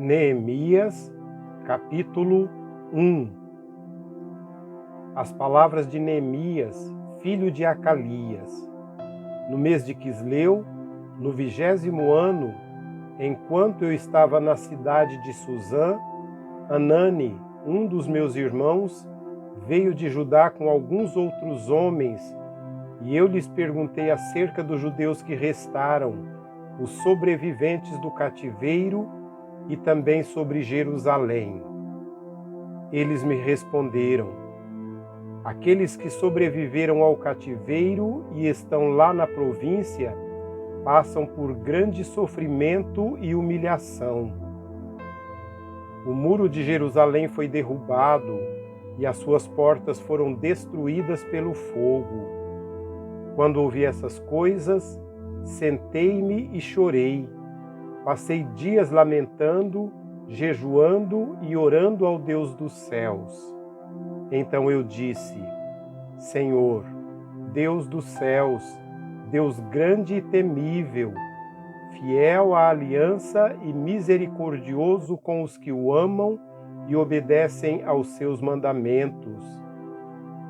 Neemias, capítulo 1. As palavras de Neemias, filho de Acalias. No mês de Quisleu, no 20º ano, enquanto eu estava na cidade de Suzã, Anani, um dos meus irmãos, veio de Judá com alguns outros homens, e eu lhes perguntei acerca dos judeus que restaram, os sobreviventes do cativeiro, e também sobre Jerusalém. Eles me responderam: aqueles que sobreviveram ao cativeiro e estão lá na província passam por grande sofrimento e humilhação. O muro de Jerusalém foi derrubado e as suas portas foram destruídas pelo fogo. Quando ouvi essas coisas, sentei-me e chorei. Passei dias lamentando, jejuando e orando ao Deus dos céus. Então eu disse: Senhor, Deus dos céus, Deus grande e temível, fiel à aliança e misericordioso com os que o amam e obedecem aos seus mandamentos.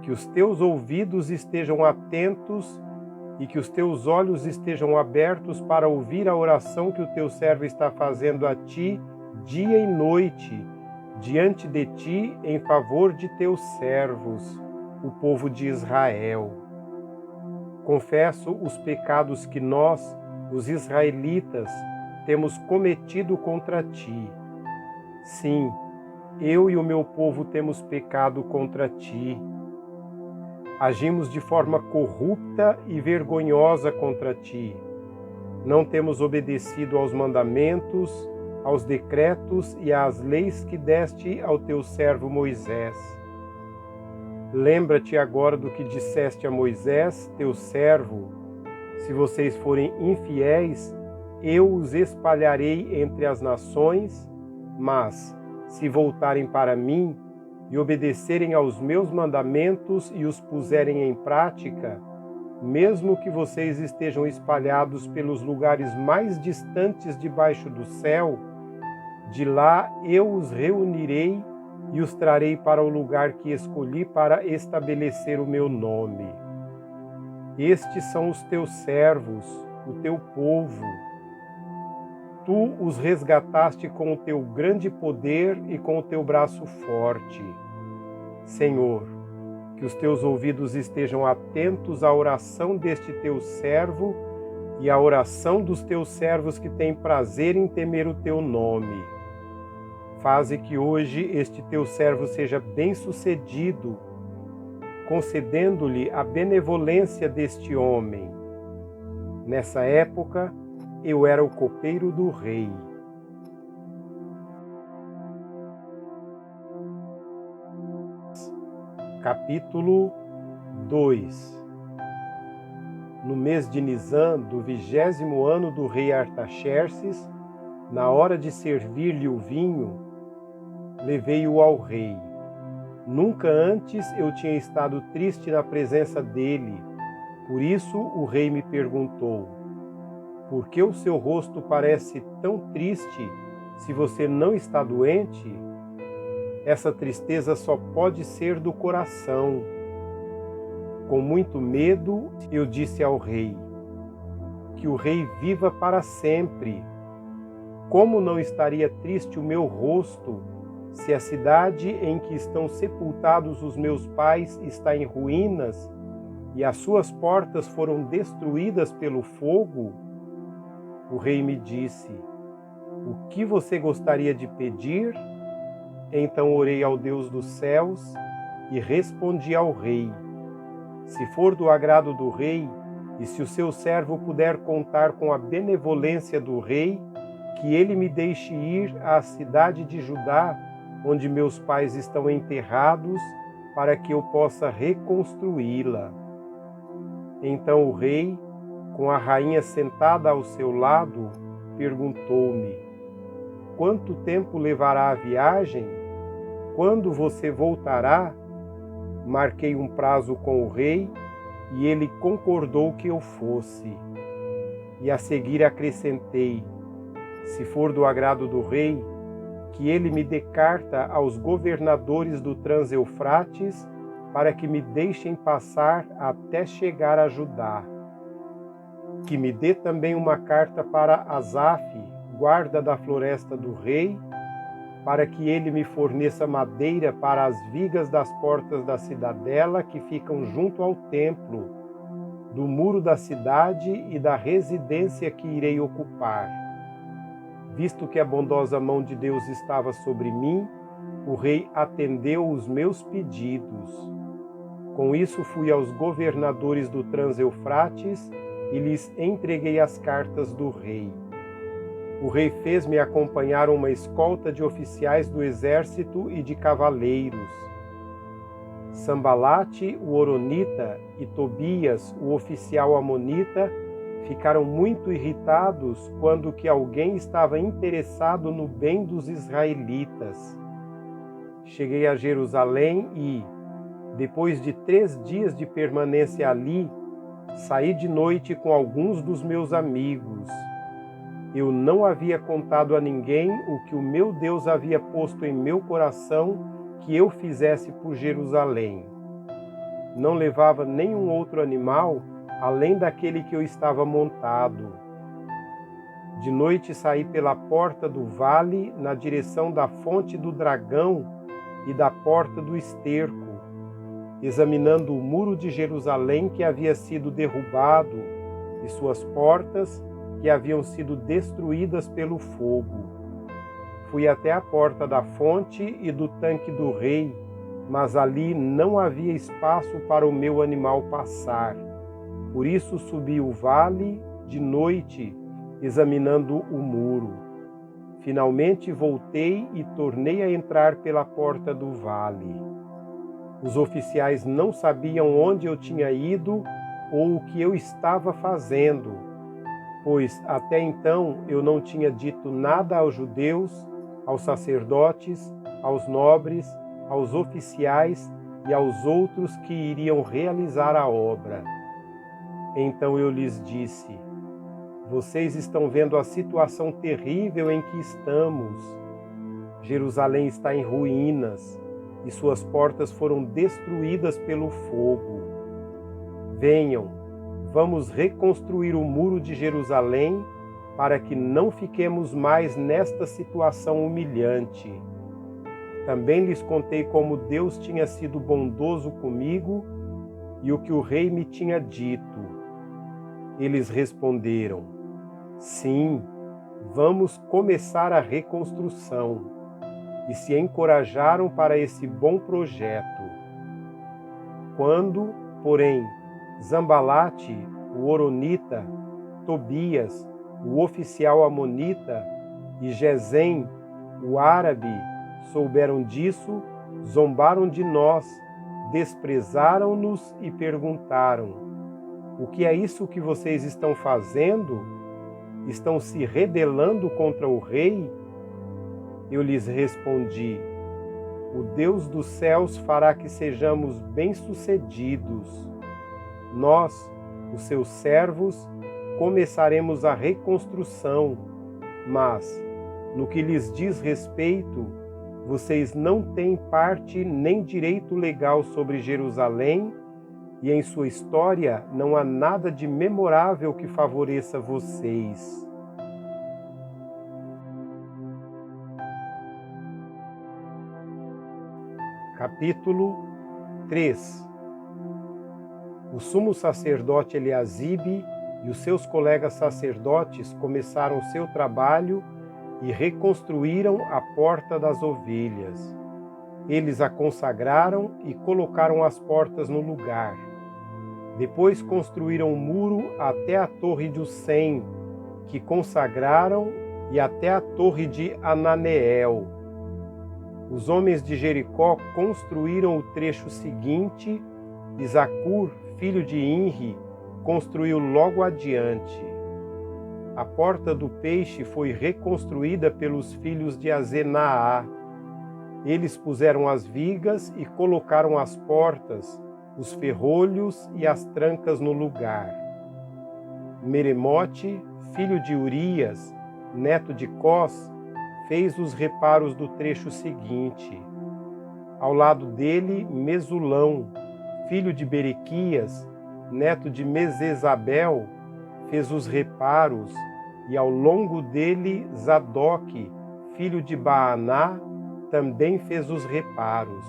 Que os teus ouvidos estejam atentos e que os teus olhos estejam abertos para ouvir a oração que o teu servo está fazendo a ti dia e noite, diante de ti em favor de teus servos, o povo de Israel. Confesso os pecados que nós, os israelitas, temos cometido contra ti. Sim, eu e o meu povo temos pecado contra ti. Agimos de forma corrupta e vergonhosa contra ti. Não temos obedecido aos mandamentos, aos decretos e às leis que deste ao teu servo Moisés. Lembra-te agora do que disseste a Moisés, teu servo: se vocês forem infiéis, eu os espalharei entre as nações, mas, se voltarem para mim e obedecerem aos meus mandamentos e os puserem em prática, mesmo que vocês estejam espalhados pelos lugares mais distantes debaixo do céu, de lá eu os reunirei e os trarei para o lugar que escolhi para estabelecer o meu nome. Estes são os teus servos, o teu povo. Tu os resgataste com o teu grande poder e com o teu braço forte. Senhor, que os teus ouvidos estejam atentos à oração deste teu servo e à oração dos teus servos que têm prazer em temer o teu nome. Faze que hoje este teu servo seja bem-sucedido, concedendo-lhe a benevolência deste homem. Nessa época, eu era o copeiro do rei. Capítulo 2. No mês de Nisã, do 20º ano do rei Artaxerxes, na hora de servir-lhe o vinho, levei-o ao rei. Nunca antes eu tinha estado triste na presença dele. Por isso o rei me perguntou: por que o seu rosto parece tão triste se você não está doente? Essa tristeza só pode ser do coração. Com muito medo, eu disse ao rei: que o rei viva para sempre. Como não estaria triste o meu rosto, se a cidade em que estão sepultados os meus pais está em ruínas e as suas portas foram destruídas pelo fogo? O rei me disse: o que você gostaria de pedir? Então orei ao Deus dos céus e respondi ao rei: se for do agrado do rei, e se o seu servo puder contar com a benevolência do rei, que ele me deixe ir à cidade de Judá, onde meus pais estão enterrados, para que eu possa reconstruí-la. Então o rei, com a rainha sentada ao seu lado, perguntou-me: quanto tempo levará a viagem? Quando você voltará? Marquei um prazo com o rei e ele concordou que eu fosse. E a seguir acrescentei: se for do agrado do rei, que ele me dê carta aos governadores do Trans-Eufrates, para que me deixem passar até chegar a Judá. Que me dê também uma carta para Asaf, guarda da floresta do rei, para que ele me forneça madeira para as vigas das portas da cidadela que ficam junto ao templo, do muro da cidade e da residência que irei ocupar. Visto que a bondosa mão de Deus estava sobre mim, o rei atendeu os meus pedidos. Com isso fui aos governadores do Trans-Eufrates e lhes entreguei as cartas do rei. O rei fez-me acompanhar uma escolta de oficiais do exército e de cavaleiros. Sambalate, o horonita, e Tobias, o oficial amonita, ficaram muito irritados quando que alguém estava interessado no bem dos israelitas. Cheguei a Jerusalém e, depois de 3 dias de permanência ali, saí de noite com alguns dos meus amigos. Eu não havia contado a ninguém o que o meu Deus havia posto em meu coração que eu fizesse por Jerusalém. Não levava nenhum outro animal além daquele que eu estava montado. De noite saí pela porta do vale na direção da fonte do dragão e da porta do esterco, examinando o muro de Jerusalém que havia sido derrubado e suas portas que haviam sido destruídas pelo fogo. Fui até a porta da fonte e do tanque do rei, mas ali não havia espaço para o meu animal passar. Por isso subi o vale de noite, examinando o muro. Finalmente voltei e tornei a entrar pela porta do vale. Os oficiais não sabiam onde eu tinha ido ou o que eu estava fazendo, pois até então eu não tinha dito nada aos judeus, aos sacerdotes, aos nobres, aos oficiais e aos outros que iriam realizar a obra. Então eu lhes disse: vocês estão vendo a situação terrível em que estamos. Jerusalém está em ruínas e suas portas foram destruídas pelo fogo. Venham, vamos reconstruir o muro de Jerusalém para que não fiquemos mais nesta situação humilhante. Também lhes contei como Deus tinha sido bondoso comigo e o que o rei me tinha dito. Eles responderam: sim, vamos começar a reconstrução, e se encorajaram para esse bom projeto. Quando, porém, Sambalate, o horonita, Tobias, o oficial amonita, e Gesem, o árabe, souberam disso, zombaram de nós, desprezaram-nos e perguntaram: o que é isso que vocês estão fazendo? Estão se rebelando contra o rei? Eu lhes respondi: o Deus dos céus fará que sejamos bem-sucedidos. Nós, os seus servos, começaremos a reconstrução, mas, no que lhes diz respeito, vocês não têm parte nem direito legal sobre Jerusalém, e em sua história não há nada de memorável que favoreça vocês. Capítulo 3. O sumo sacerdote Eliasibe e os seus colegas sacerdotes começaram seu trabalho e reconstruíram a porta das ovelhas. Eles a consagraram e colocaram as portas no lugar. Depois construíram o muro até a torre de Sem, que consagraram, e até a torre de Ananeel. Os homens de Jericó construíram o trecho seguinte, e Zacur, filho de Inri, construiu logo adiante. A porta do peixe foi reconstruída pelos filhos de Azenaá. Eles puseram as vigas e colocaram as portas, os ferrolhos e as trancas no lugar. Meremote, filho de Urias, neto de Cós, fez os reparos do trecho seguinte. Ao lado dele, Mesulão, filho de Berequias, neto de Mesesabel, fez os reparos, e ao longo dele, Zadoque, filho de Baaná, também fez os reparos.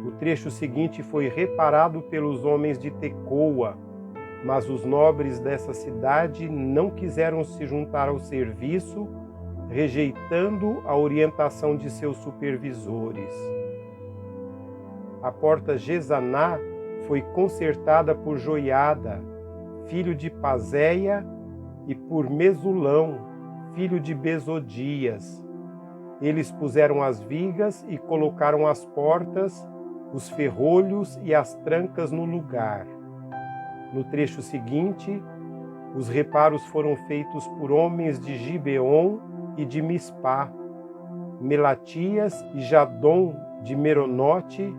O trecho seguinte foi reparado pelos homens de Tecoa, mas os nobres dessa cidade não quiseram se juntar ao serviço, rejeitando a orientação de seus supervisores. A porta Gesaná foi consertada por Joiada, filho de Pazéia, e por Mesulão, filho de Bezodias. Eles puseram as vigas e colocaram as portas, os ferrolhos e as trancas no lugar. No trecho seguinte, os reparos foram feitos por homens de Gibeon e de Mispá, Melatias e Jadom de Meronote,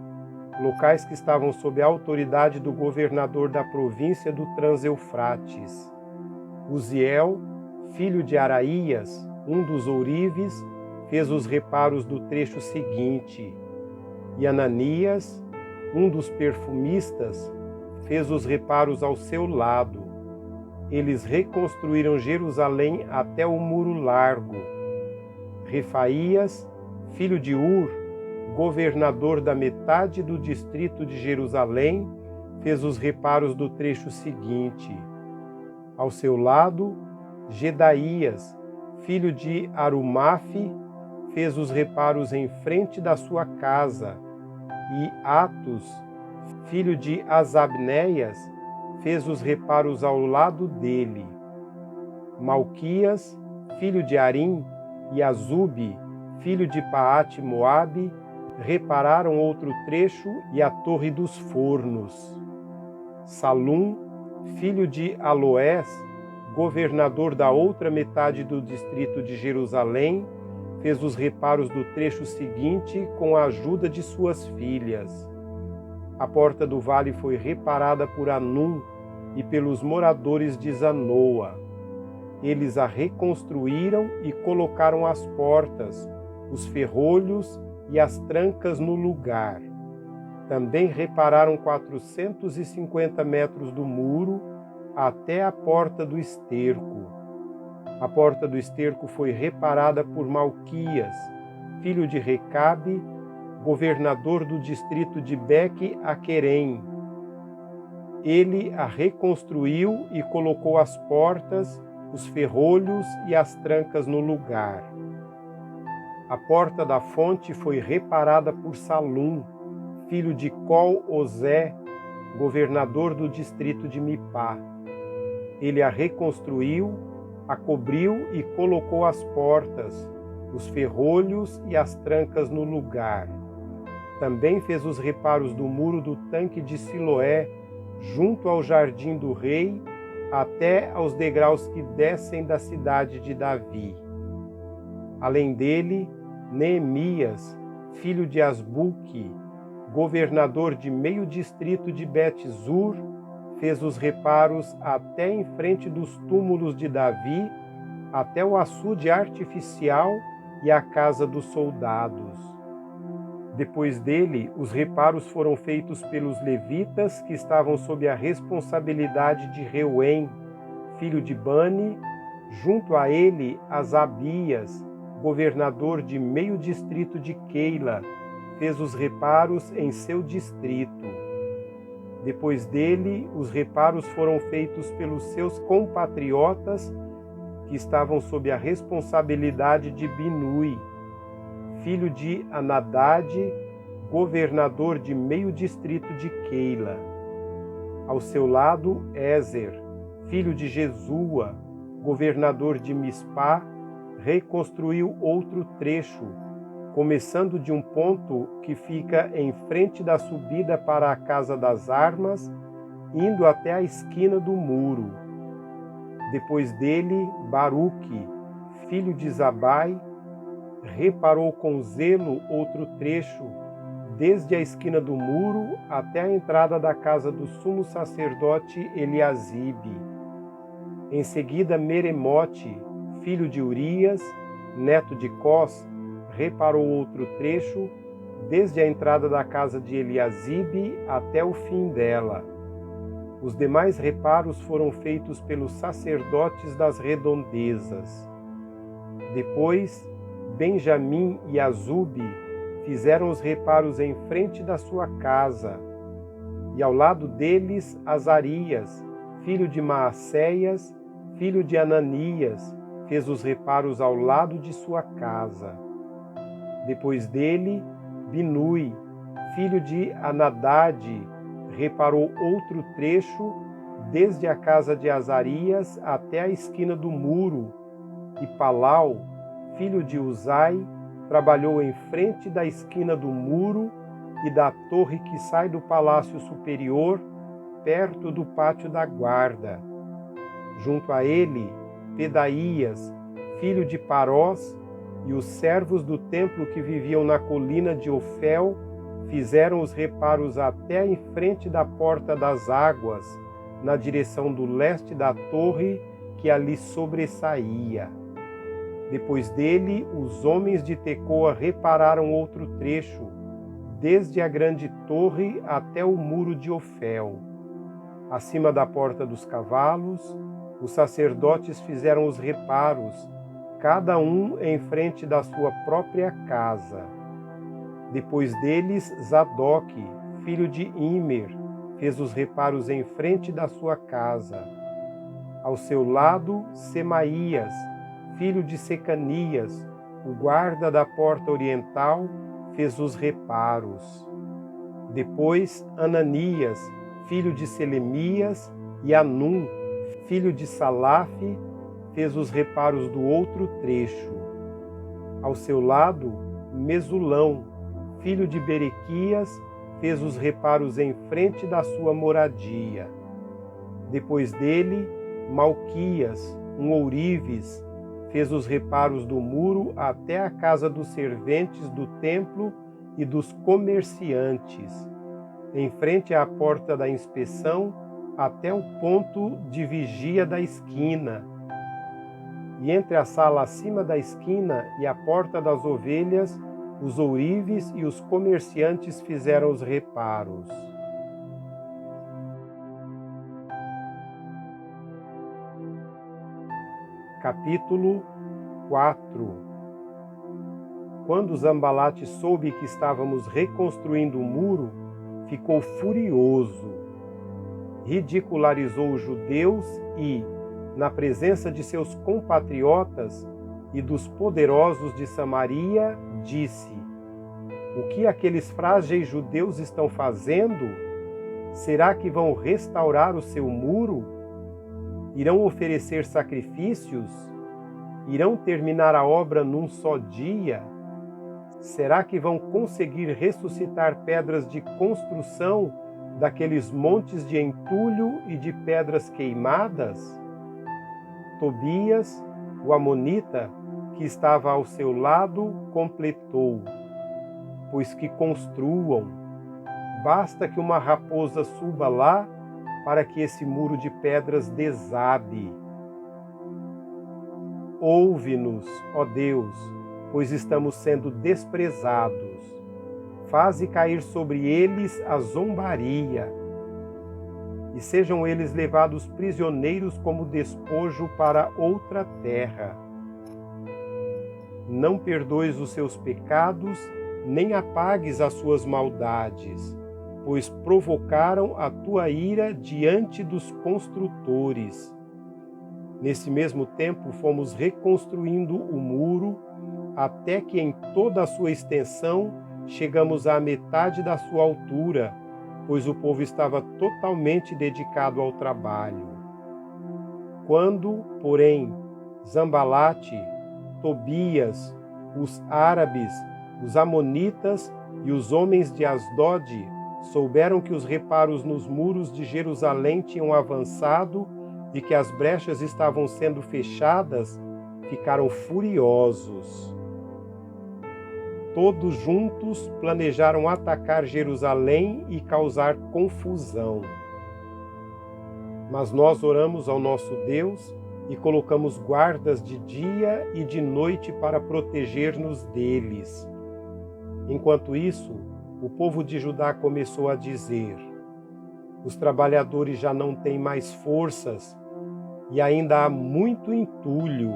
locais que estavam sob a autoridade do governador da província do Transeufrates. Uziel, filho de Araías, um dos ourives, fez os reparos do trecho seguinte, e Ananias, um dos perfumistas, fez os reparos ao seu lado. Eles reconstruíram Jerusalém até o Muro Largo. Refaías, filho de Ur, governador da metade do distrito de Jerusalém, fez os reparos do trecho seguinte. Ao seu lado, Gedaías, filho de Arumafe, fez os reparos em frente da sua casa, e Atos, filho de Asabneias, fez os reparos ao lado dele. Malquias, filho de Arim, e Azube, filho de Paate-Moabe, repararam outro trecho e a Torre dos Fornos. Salum, filho de Aloés, governador da outra metade do distrito de Jerusalém, fez os reparos do trecho seguinte com a ajuda de suas filhas. A porta do vale foi reparada por Anum e pelos moradores de Zanoa. Eles a reconstruíram e colocaram as portas, os ferrolhos e as trancas no lugar. Também repararam 450 metros do muro até a porta do esterco. A porta do esterco foi reparada por Malquias, filho de Recabe, governador do distrito de Beque-Aquerém. Ele a reconstruiu e colocou as portas, os ferrolhos e as trancas no lugar. A porta da fonte foi reparada por Salum, filho de Col-Ozé, governador do distrito de Mipá. Ele a reconstruiu, a cobriu e colocou as portas, os ferrolhos e as trancas no lugar. Também fez os reparos do muro do tanque de Siloé, junto ao jardim do rei, até aos degraus que descem da cidade de Davi. Além dele, Neemias, filho de Asbuque, governador de meio distrito de Bet-Zur, fez os reparos até em frente dos túmulos de Davi, até o açude artificial e a casa dos soldados. Depois dele, os reparos foram feitos pelos levitas que estavam sob a responsabilidade de Reuém, filho de Bani, junto a ele Asabias, governador de meio distrito de Keila, fez os reparos em seu distrito. Depois dele, os reparos foram feitos pelos seus compatriotas que estavam sob a responsabilidade de Binui, filho de Anadad, governador de meio distrito de Keila. Ao seu lado, Ézer, filho de Jesua, governador de Mispá, reconstruiu outro trecho, começando de um ponto que fica em frente da subida para a Casa das Armas, indo até a esquina do muro. Depois dele, Baruque, filho de Zabai, reparou com zelo outro trecho, desde a esquina do muro até a entrada da casa do sumo sacerdote Eliasibe. Em seguida, Meremote, filho de Urias, neto de Cós, reparou outro trecho, desde a entrada da casa de Eliasibe até o fim dela. Os demais reparos foram feitos pelos sacerdotes das redondezas. Depois, Benjamim e Azube fizeram os reparos em frente da sua casa, e ao lado deles Azarias, filho de Maacéias, filho de Ananias, fez os reparos ao lado de sua casa. Depois dele, Binui, filho de Anadade, reparou outro trecho, desde a casa de Azarias até a esquina do muro, e Palau, filho de Uzai, trabalhou em frente da esquina do muro e da torre que sai do palácio superior, perto do pátio da guarda. Junto a ele, Pedaías, filho de Parós, e os servos do templo que viviam na colina de Ofel fizeram os reparos até em frente da porta das águas, na direção do leste da torre que ali sobressaía. Depois dele, os homens de Tecoa repararam outro trecho, desde a grande torre até o muro de Ofel. Acima da porta dos cavalos, os sacerdotes fizeram os reparos, cada um em frente da sua própria casa. Depois deles, Zadok, filho de Imer, fez os reparos em frente da sua casa. Ao seu lado, Semaías, filho de Secanias, o guarda da porta oriental, fez os reparos. Depois, Ananias, filho de Selemias, e Anum, filho de Salafe, fez os reparos do outro trecho. Ao seu lado, Mesulão, filho de Berequias, fez os reparos em frente da sua moradia. Depois dele, Malquias, um ourives, fez os reparos do muro até a casa dos serventes do templo e dos comerciantes, em frente à porta da inspeção, até o ponto de vigia da esquina. E entre a sala acima da esquina e a porta das ovelhas, os ourives e os comerciantes fizeram os reparos. Capítulo 4. Quando Zambalate soube que estávamos reconstruindo o muro, ficou furioso. Ridicularizou os judeus e, na presença de seus compatriotas e dos poderosos de Samaria, disse: O que aqueles frágeis judeus estão fazendo? Será que vão restaurar o seu muro? Irão oferecer sacrifícios? Irão terminar a obra num só dia? Será que vão conseguir ressuscitar pedras de construção daqueles montes de entulho e de pedras queimadas? Tobias, o amonita, que estava ao seu lado, completou: Pois que construam, basta que uma raposa suba lá para que esse muro de pedras desabe. Ouve-nos, ó Deus, pois estamos sendo desprezados. Faze cair sobre eles a zombaria, e sejam eles levados prisioneiros como despojo para outra terra. Não perdoes os seus pecados, nem apagues as suas maldades, pois provocaram a tua ira diante dos construtores. Nesse mesmo tempo fomos reconstruindo o muro, até que em toda a sua extensão chegamos à metade da sua altura, pois o povo estava totalmente dedicado ao trabalho. Quando, porém, Zambalate, Tobias, os árabes, os amonitas e os homens de Asdod souberam que os reparos nos muros de Jerusalém tinham avançado e que as brechas estavam sendo fechadas, ficaram furiosos. Todos juntos planejaram atacar Jerusalém e causar confusão. Mas nós oramos ao nosso Deus e colocamos guardas de dia e de noite para proteger-nos deles. Enquanto isso, o povo de Judá começou a dizer: os trabalhadores já não têm mais forças e ainda há muito entulho.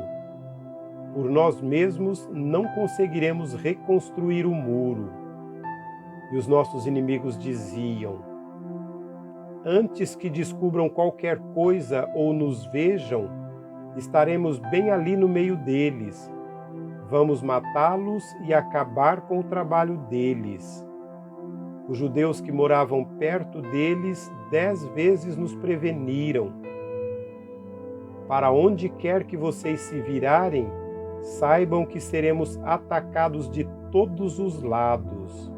Por nós mesmos não conseguiremos reconstruir o muro. E os nossos inimigos diziam: antes que descubram qualquer coisa ou nos vejam, estaremos bem ali no meio deles. Vamos matá-los e acabar com o trabalho deles. Os judeus que moravam perto deles 10 vezes nos preveniram. Para onde quer que vocês se virarem, saibam que seremos atacados de todos os lados.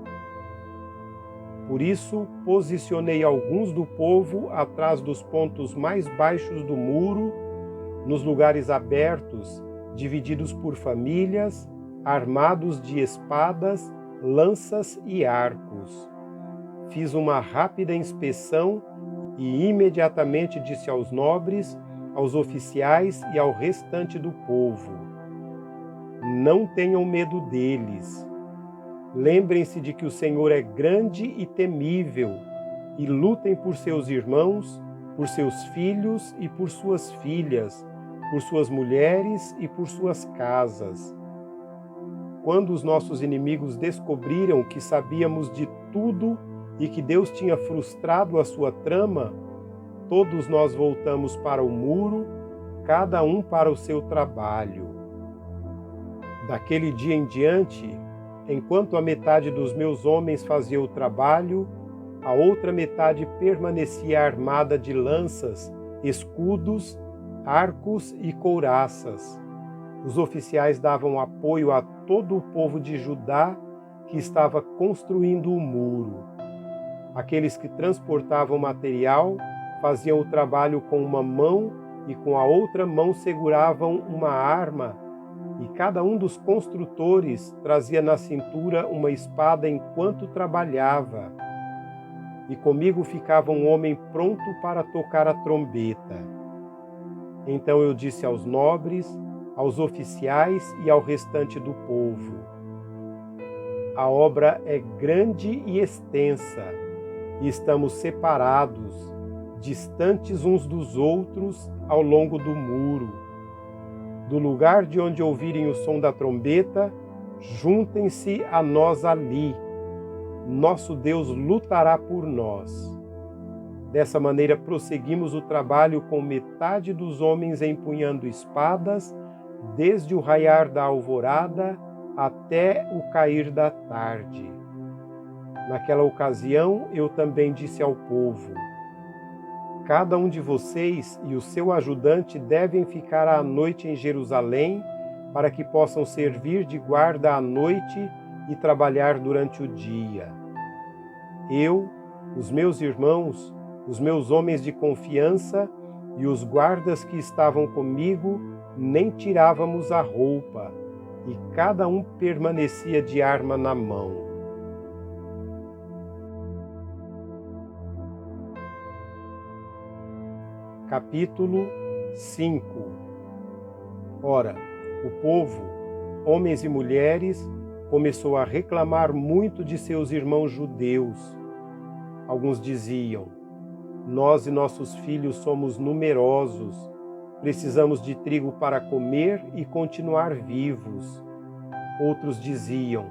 Por isso, posicionei alguns do povo atrás dos pontos mais baixos do muro, nos lugares abertos, divididos por famílias, armados de espadas, lanças e arcos. Fiz uma rápida inspeção e imediatamente disse aos nobres, aos oficiais e ao restante do povo: não tenham medo deles. Lembrem-se de que o Senhor é grande e temível, e lutem por seus irmãos, por seus filhos e por suas filhas, por suas mulheres e por suas casas. Quando os nossos inimigos descobriram que sabíamos de tudo e que Deus tinha frustrado a sua trama, todos nós voltamos para o muro, cada um para o seu trabalho. Daquele dia em diante, enquanto a metade dos meus homens fazia o trabalho, a outra metade permanecia armada de lanças, escudos, arcos e couraças. Os oficiais davam apoio a todo o povo de Judá que estava construindo o muro. Aqueles que transportavam material faziam o trabalho com uma mão e com a outra mão seguravam uma arma, e cada um dos construtores trazia na cintura uma espada enquanto trabalhava. E comigo ficava um homem pronto para tocar a trombeta. Então eu disse aos nobres, aos oficiais e ao restante do povo: a obra é grande e extensa, e estamos separados, distantes uns dos outros ao longo do muro. Do lugar de onde ouvirem o som da trombeta, juntem-se a nós ali. Nosso Deus lutará por nós. Dessa maneira prosseguimos o trabalho com metade dos homens empunhando espadas, desde o raiar da alvorada até o cair da tarde. Naquela ocasião eu também disse ao povo: cada um de vocês e o seu ajudante devem ficar à noite em Jerusalém, para que possam servir de guarda à noite e trabalhar durante o dia. Eu, os meus irmãos, os meus homens de confiança e os guardas que estavam comigo nem tirávamos a roupa, e cada um permanecia de arma na mão. Capítulo 5. Ora, o povo, homens e mulheres, começou a reclamar muito de seus irmãos judeus. Alguns diziam: nós e nossos filhos somos numerosos, precisamos de trigo para comer e continuar vivos. Outros diziam: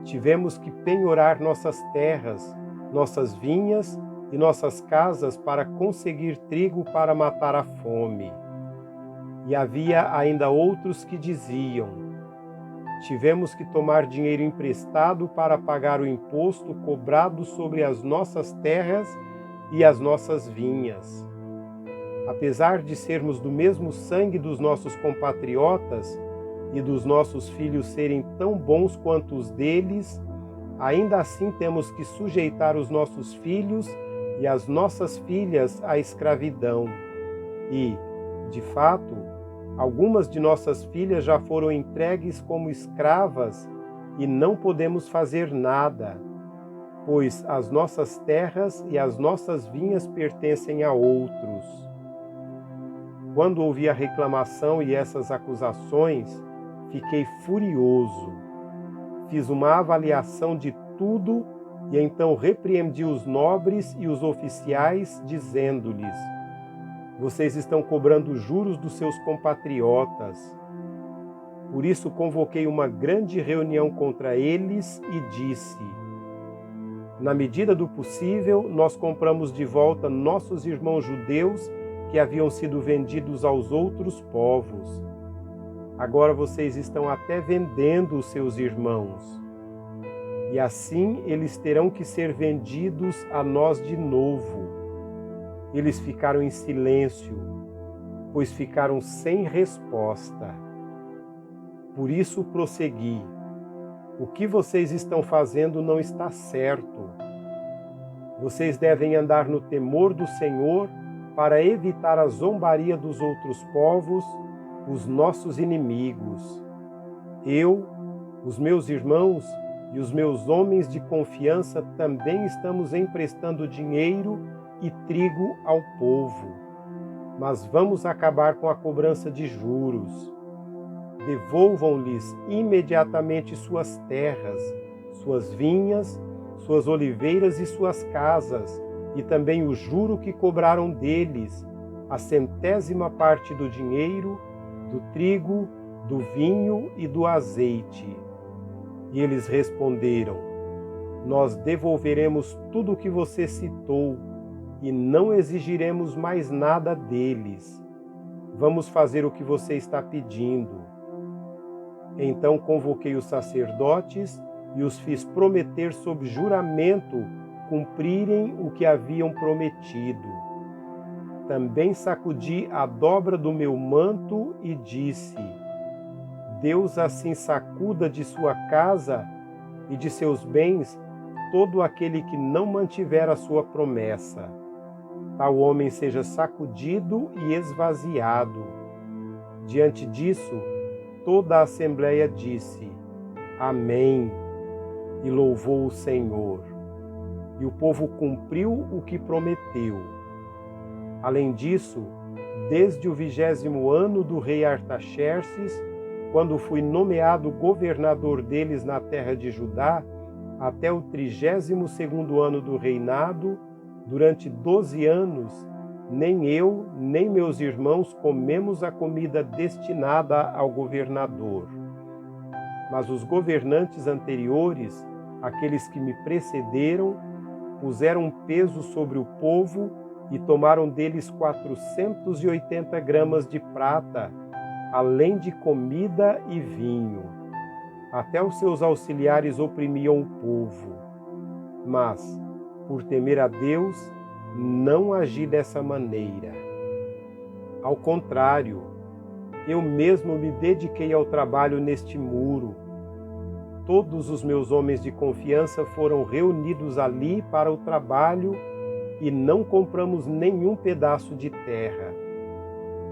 tivemos que penhorar nossas terras, nossas vinhas e nossas casas para conseguir trigo para matar a fome. E havia ainda outros que diziam: tivemos que tomar dinheiro emprestado para pagar o imposto cobrado sobre as nossas terras e as nossas vinhas. Apesar de sermos do mesmo sangue dos nossos compatriotas e dos nossos filhos serem tão bons quanto os deles, ainda assim temos que sujeitar os nossos filhos e as nossas filhas à escravidão. E, de fato, algumas de nossas filhas já foram entregues como escravas e não podemos fazer nada, pois as nossas terras e as nossas vinhas pertencem a outros. Quando ouvi a reclamação e essas acusações, fiquei furioso. Fiz uma avaliação de tudo e então repreendi os nobres e os oficiais, dizendo-lhes: vocês estão cobrando juros dos seus compatriotas. Por isso convoquei uma grande reunião contra eles e disse: na medida do possível, nós compramos de volta nossos irmãos judeus que haviam sido vendidos aos outros povos. Agora vocês estão até vendendo os seus irmãos. E assim eles terão que ser vendidos a nós de novo. Eles ficaram em silêncio, pois ficaram sem resposta. Por isso prossegui: o que vocês estão fazendo não está certo. Vocês devem andar no temor do Senhor para evitar a zombaria dos outros povos, os nossos inimigos. Eu, os meus irmãos e os meus homens de confiança também estamos emprestando dinheiro e trigo ao povo. Mas vamos acabar com a cobrança de juros. Devolvam-lhes imediatamente suas terras, suas vinhas, suas oliveiras e suas casas, e também o juro que cobraram deles, a 100ª parte do dinheiro, do trigo, do vinho e do azeite. E eles responderam: nós devolveremos tudo o que você citou e não exigiremos mais nada deles. Vamos fazer o que você está pedindo. Então convoquei os sacerdotes e os fiz prometer sob juramento cumprirem o que haviam prometido. Também sacudi a dobra do meu manto e disse: Deus assim sacuda de sua casa e de seus bens todo aquele que não mantiver a sua promessa. Tal homem seja sacudido e esvaziado. Diante disso, toda a assembleia disse: Amém, e louvou o Senhor. E o povo cumpriu o que prometeu. Além disso, desde o 20º ano do rei Artaxerxes, quando fui nomeado governador deles na terra de Judá, até o 32º ano do reinado, durante 12 anos, nem eu, nem meus irmãos comemos a comida destinada ao governador. Mas os governantes anteriores, aqueles que me precederam, puseram um peso sobre o povo e tomaram deles 480 gramas de prata, além de comida e vinho. Até os seus auxiliares oprimiam o povo. Mas, por temer a Deus, não agi dessa maneira. Ao contrário, eu mesmo me dediquei ao trabalho neste muro. Todos os meus homens de confiança foram reunidos ali para o trabalho e não compramos nenhum pedaço de terra.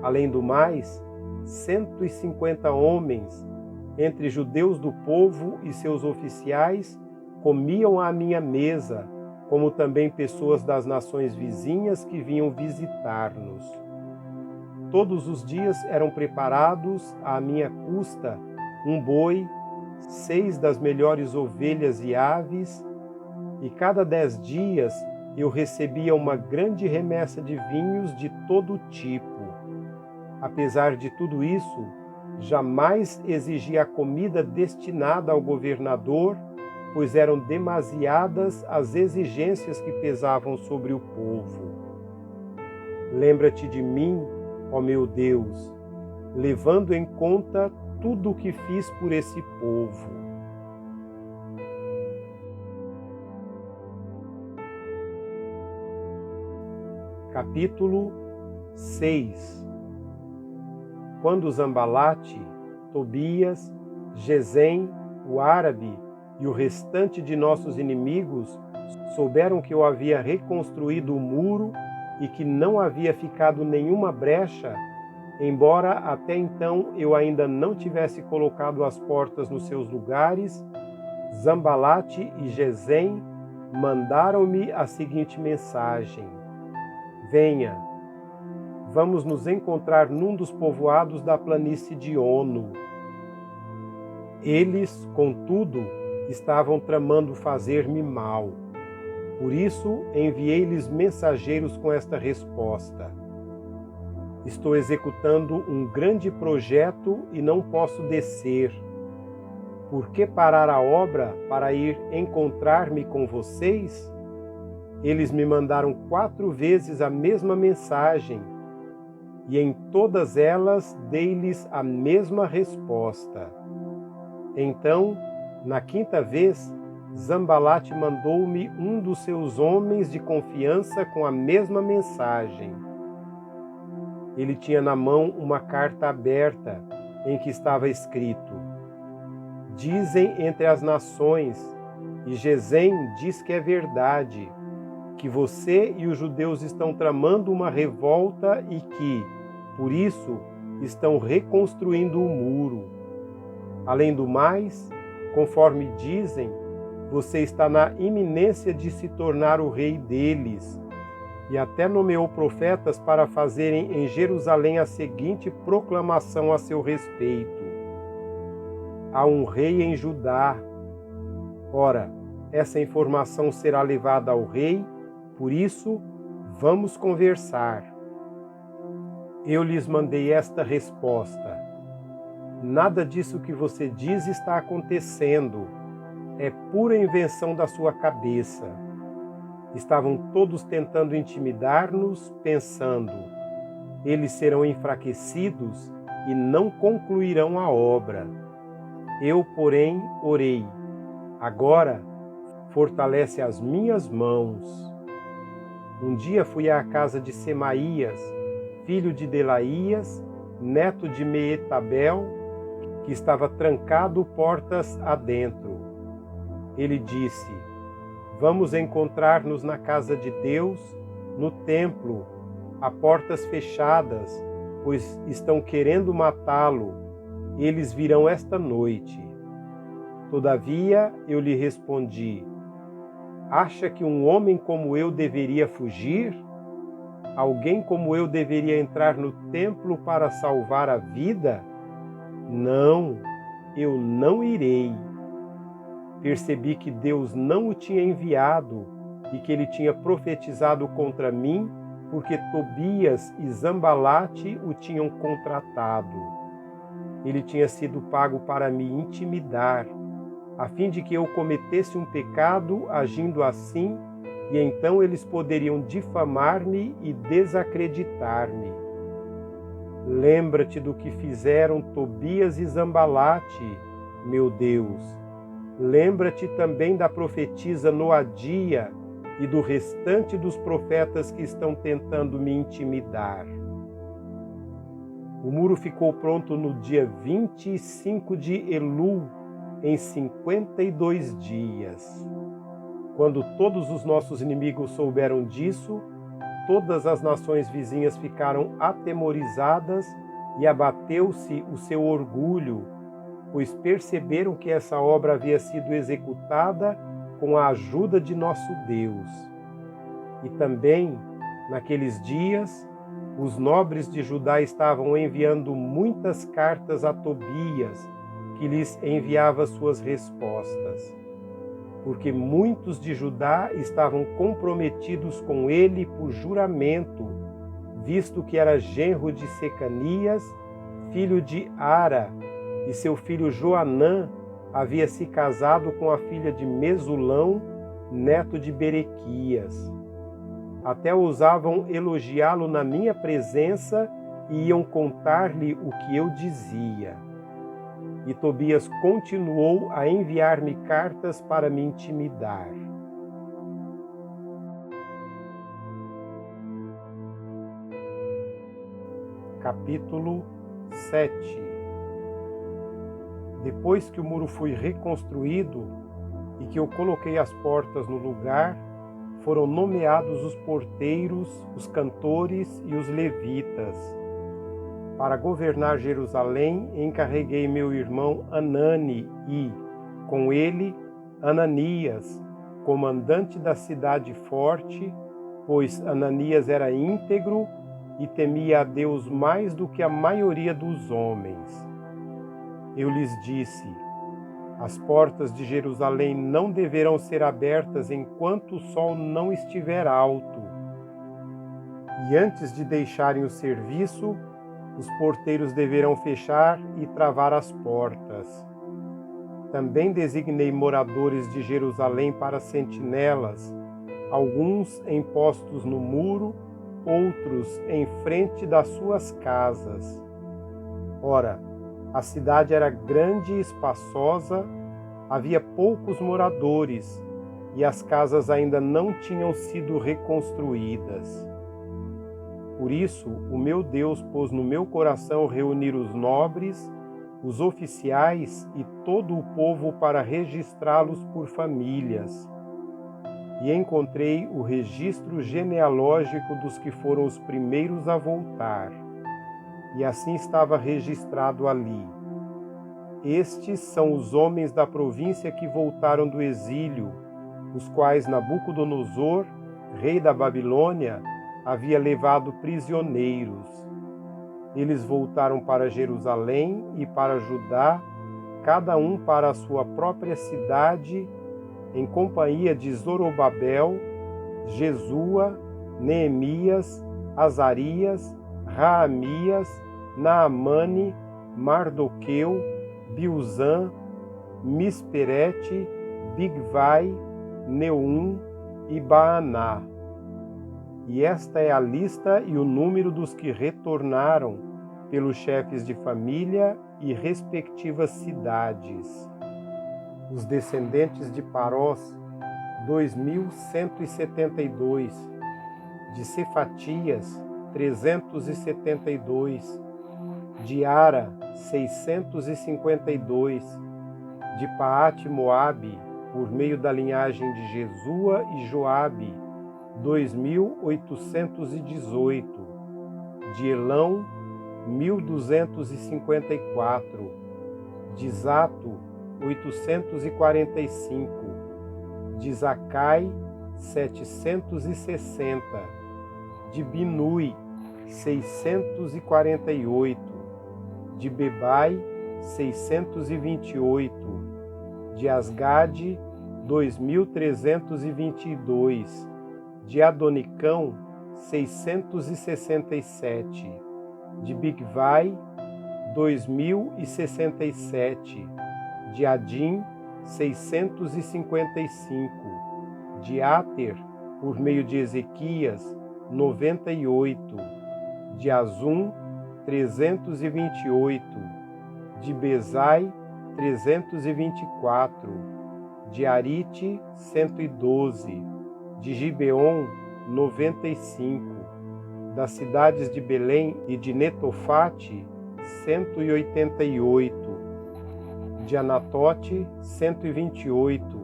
Além do mais, 150 homens, entre judeus do povo e seus oficiais, comiam à minha mesa, como também pessoas das nações vizinhas que vinham visitar-nos. Todos os dias eram preparados, à minha custa, um boi, 6 das melhores ovelhas e aves, e cada 10 dias eu recebia uma grande remessa de vinhos de todo tipo. Apesar de tudo isso, jamais exigi a comida destinada ao governador, pois eram demasiadas as exigências que pesavam sobre o povo. Lembra-te de mim, ó meu Deus, levando em conta tudo o que fiz por esse povo. Capítulo 6. Quando Zambalate, Tobias, Gesem, o árabe e o restante de nossos inimigos souberam que eu havia reconstruído o muro e que não havia ficado nenhuma brecha, embora até então eu ainda não tivesse colocado as portas nos seus lugares, Zambalate e Gesem mandaram-me a seguinte mensagem: Venha, vamos nos encontrar num dos povoados da planície de Ono. Eles, contudo, estavam tramando fazer-me mal. Por isso, enviei-lhes mensageiros com esta resposta: estou executando um grande projeto e não posso descer. Por que parar a obra para ir encontrar-me com vocês? Eles me mandaram 4 vezes a mesma mensagem, e em todas elas dei-lhes a mesma resposta. Então, na 5ª vez, Zambalate mandou-me um dos seus homens de confiança com a mesma mensagem. Ele tinha na mão uma carta aberta em que estava escrito: dizem entre as nações, e Gesem diz que é verdade, que você e os judeus estão tramando uma revolta e que, por isso, estão reconstruindo o muro. Além do mais, conforme dizem, você está na iminência de se tornar o rei deles, e até nomeou profetas para fazerem em Jerusalém a seguinte proclamação a seu respeito: há um rei em Judá. Ora, essa informação será levada ao rei, por isso, vamos conversar. Eu lhes mandei esta resposta: nada disso que você diz está acontecendo. É pura invenção da sua cabeça. Estavam todos tentando intimidar-nos, pensando: eles serão enfraquecidos e não concluirão a obra. Eu, porém, orei: agora fortalece as minhas mãos. Um dia fui à casa de Semaías, filho de Delaías, neto de Meetabel, que estava trancado portas adentro. Ele disse: vamos encontrar-nos na casa de Deus, no templo, a portas fechadas, pois estão querendo matá-lo. Eles virão esta noite. Todavia eu lhe respondi: acha que um homem como eu deveria fugir? Alguém como eu deveria entrar no templo para salvar a vida? Não, eu não irei. Percebi que Deus não o tinha enviado e que ele tinha profetizado contra mim, porque Tobias e Zambalate o tinham contratado. Ele tinha sido pago para me intimidar, a fim de que eu cometesse um pecado agindo assim, e então eles poderiam difamar-me e desacreditar-me. Lembra-te do que fizeram Tobias e Zambalate, meu Deus. Lembra-te também da profetisa Noadia e do restante dos profetas que estão tentando me intimidar. O muro ficou pronto no dia 25 de Elul, em 52 dias. Quando todos os nossos inimigos souberam disso, todas as nações vizinhas ficaram atemorizadas e abateu-se o seu orgulho, pois perceberam que essa obra havia sido executada com a ajuda de nosso Deus. E também, naqueles dias, os nobres de Judá estavam enviando muitas cartas a Tobias, que lhes enviava suas respostas, porque muitos de Judá estavam comprometidos com ele por juramento, visto que era genro de Secanias, filho de Ara, e seu filho Joanã havia se casado com a filha de Mesulão, neto de Berequias. Até ousavam elogiá-lo na minha presença e iam contar-lhe o que eu dizia. E Tobias continuou a enviar-me cartas para me intimidar. Capítulo 7. Depois que o muro foi reconstruído e que eu coloquei as portas no lugar, foram nomeados os porteiros, os cantores e os levitas. Para governar Jerusalém, encarreguei meu irmão Anani e, com ele, Ananias, comandante da cidade forte, pois Ananias era íntegro e temia a Deus mais do que a maioria dos homens. Eu lhes disse: as portas de Jerusalém não deverão ser abertas enquanto o sol não estiver alto. E antes de deixarem o serviço, os porteiros deverão fechar e travar as portas. Também designei moradores de Jerusalém para sentinelas, alguns em postos no muro, outros em frente das suas casas. Ora, a cidade era grande e espaçosa, havia poucos moradores e as casas ainda não tinham sido reconstruídas. Por isso, o meu Deus pôs no meu coração reunir os nobres, os oficiais e todo o povo para registrá-los por famílias. E encontrei o registro genealógico dos que foram os primeiros a voltar. E assim estava registrado ali: estes são os homens da província que voltaram do exílio, os quais Nabucodonosor, rei da Babilônia, havia levado prisioneiros. Eles voltaram para Jerusalém e para Judá, cada um para a sua própria cidade, em companhia de Zorobabel, Jesua, Neemias, Azarias, Raamias, Naamane, Mardoqueu, Bilzã, Misperete, Bigvai, Neum e Baaná. E esta é a lista e o número dos que retornaram pelos chefes de família e respectivas cidades. Os descendentes de Parós, 2.172, de Cefatias, 372, de Ara, 652, de Paate-Moabe, por meio da linhagem de Jesua e Joabe, 2.818, de Elão, 1.254, de Zato, 845, de Zacai, 760, de Binui, 648, de Bebai, 628, de Asgade, 2.322, de Adonicão, 667, de Bigvai, 2.067, de Adim, 655, de Ater, por meio de Ezequias, 98, de Azum, 328, de Bezai, 324, de Arite, 112, de Gibeon, 95, das cidades de Belém e de Netofate, 188, de Anatote, 128,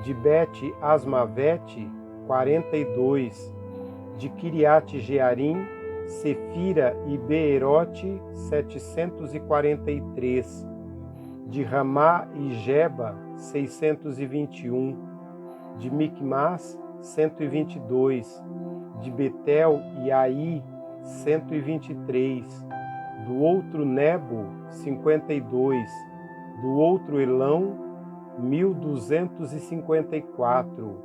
de Bet-Asmavete, 42, de Kiriate-Jearim, Sefira e Beerote, 743, de Ramá e Geba, 621, de Micmas, 122, de Betel e Ai, 123, do outro Nebo, 52, do outro Elão, 1.254,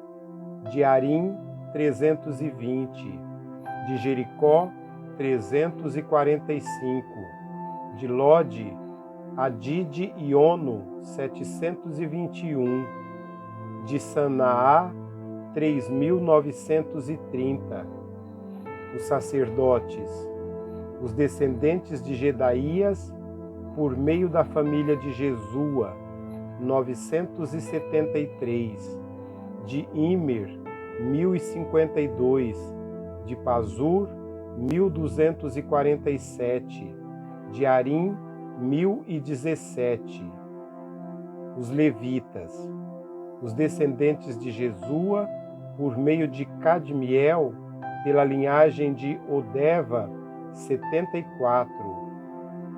de Arim, 320, de Jericó, 345, de Lode, Adide e Ono, 721, de Sanaá, 3.930, os sacerdotes, os descendentes de Jedaías, por meio da família de Jesua, 973, de Imer, 1.052, de Pazur, 1.247, de Arim, 1.017. Os levitas, os descendentes de Jesua, por meio de Cadmiel, pela linhagem de Odeva, 74.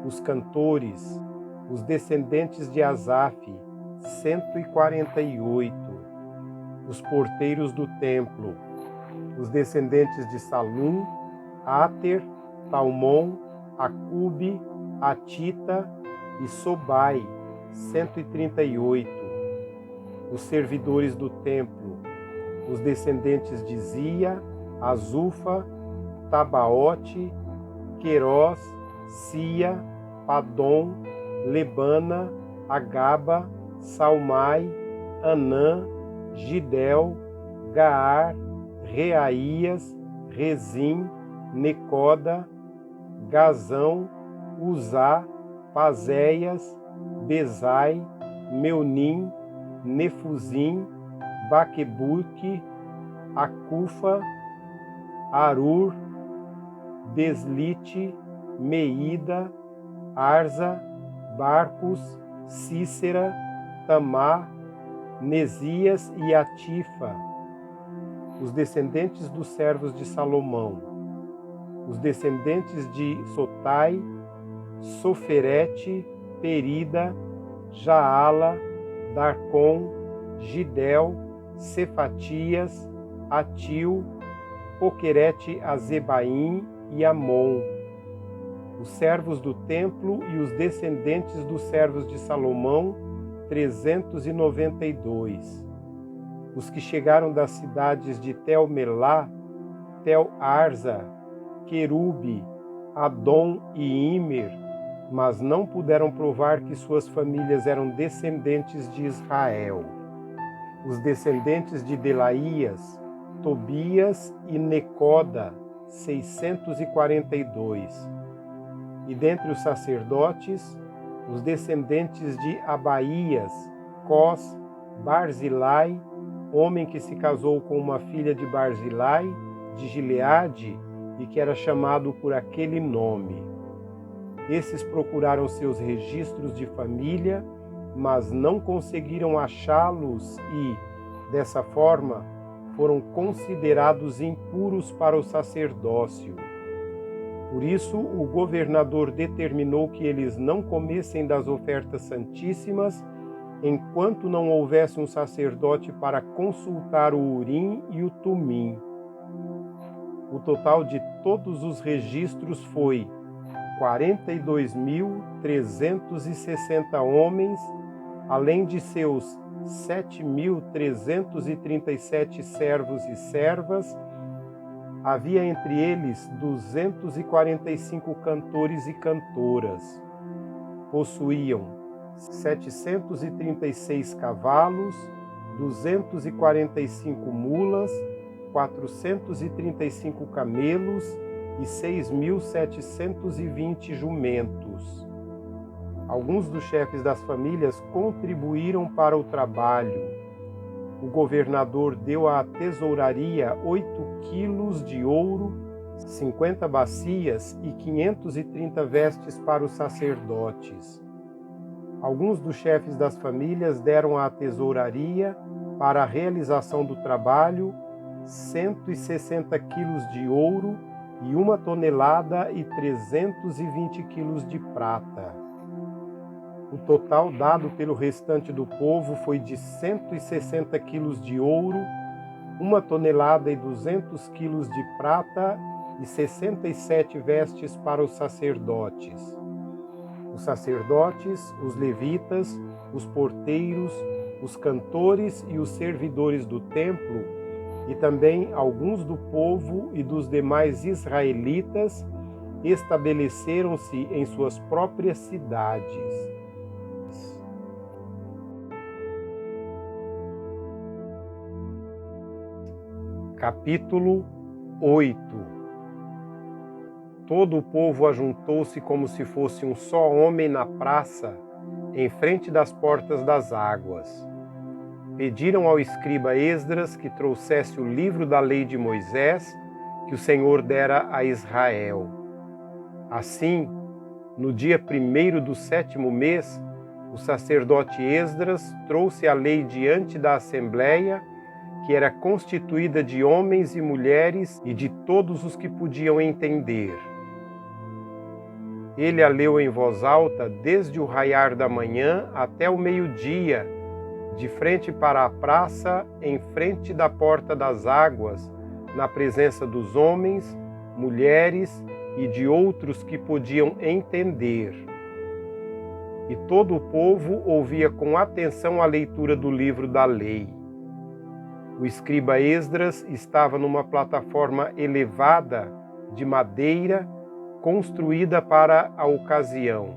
Os cantores, os descendentes de Asaf, 148. Os porteiros do templo, os descendentes de Salum, Ater, Talmon, Acube, Atita e Sobai, 138. Os servidores do templo, os descendentes de Zia, Azufa, Tabaote, Querós, Sia, Padom, Lebana, Agaba, Salmai, Anã, Gidel, Gaar, Reaías, Rezim, Necoda, Gazão, Uzá, Pazéias, Bezai, Meunim, Nefuzim, Baquebuque, Acufa, Arur, Beslite, Meida, Arza, Barcos, Cícera, Tamar, Nesias e Atifa, os descendentes dos servos de Salomão, os descendentes de Sotai, Soferete, Perida, Jaala, Darcon, Gidel, Cefatias, Atil, Poquerete Azebaim e Amon, os servos do templo e os descendentes dos servos de Salomão, 392. Os que chegaram das cidades de Tel-Melá, Tel-Arza, Querube, Adom e Imer, mas não puderam provar que suas famílias eram descendentes de Israel. Os descendentes de Delaías, Tobias e Necoda, 642. E dentre os sacerdotes, os descendentes de Abaías, Cós, Barzilai, homem que se casou com uma filha de Barzilai, de Gileade, e que era chamado por aquele nome. Esses procuraram seus registros de família, mas não conseguiram achá-los e, dessa forma, foram considerados impuros para o sacerdócio. Por isso, o governador determinou que eles não comessem das ofertas santíssimas, enquanto não houvesse um sacerdote para consultar o Urim e o Tumim. O total de todos os registros foi 42.360 homens, além de seus 7.337 servos e servas. Havia entre eles 245 cantores e cantoras. Possuíam 736 cavalos, 245 mulas, 435 camelos e 6.720 jumentos. Alguns dos chefes das famílias contribuíram para o trabalho. O governador deu à tesouraria 8 quilos de ouro, 50 bacias e 530 vestes para os sacerdotes. Alguns dos chefes das famílias deram à tesouraria, para a realização do trabalho, 160 quilos de ouro e 1 tonelada e 320 quilos de prata. O total dado pelo restante do povo foi de 160 quilos de ouro, 1 tonelada e 200 quilos de prata e 67 vestes para os sacerdotes. Os sacerdotes, os levitas, os porteiros, os cantores e os servidores do templo, e também alguns do povo e dos demais israelitas, estabeleceram-se em suas próprias cidades. Capítulo 8. Todo o povo ajuntou-se como se fosse um só homem na praça, em frente das portas das águas. Pediram ao escriba Esdras que trouxesse o livro da lei de Moisés, que o Senhor dera a Israel. Assim, no dia 1º do 7º mês, o sacerdote Esdras trouxe a lei diante da assembleia, que era constituída de homens e mulheres e de todos os que podiam entender. Ele a leu em voz alta desde o raiar da manhã até o meio-dia, de frente para a praça, em frente da porta das águas, na presença dos homens, mulheres e de outros que podiam entender. E todo o povo ouvia com atenção a leitura do livro da lei. O escriba Esdras estava numa plataforma elevada de madeira construída para a ocasião.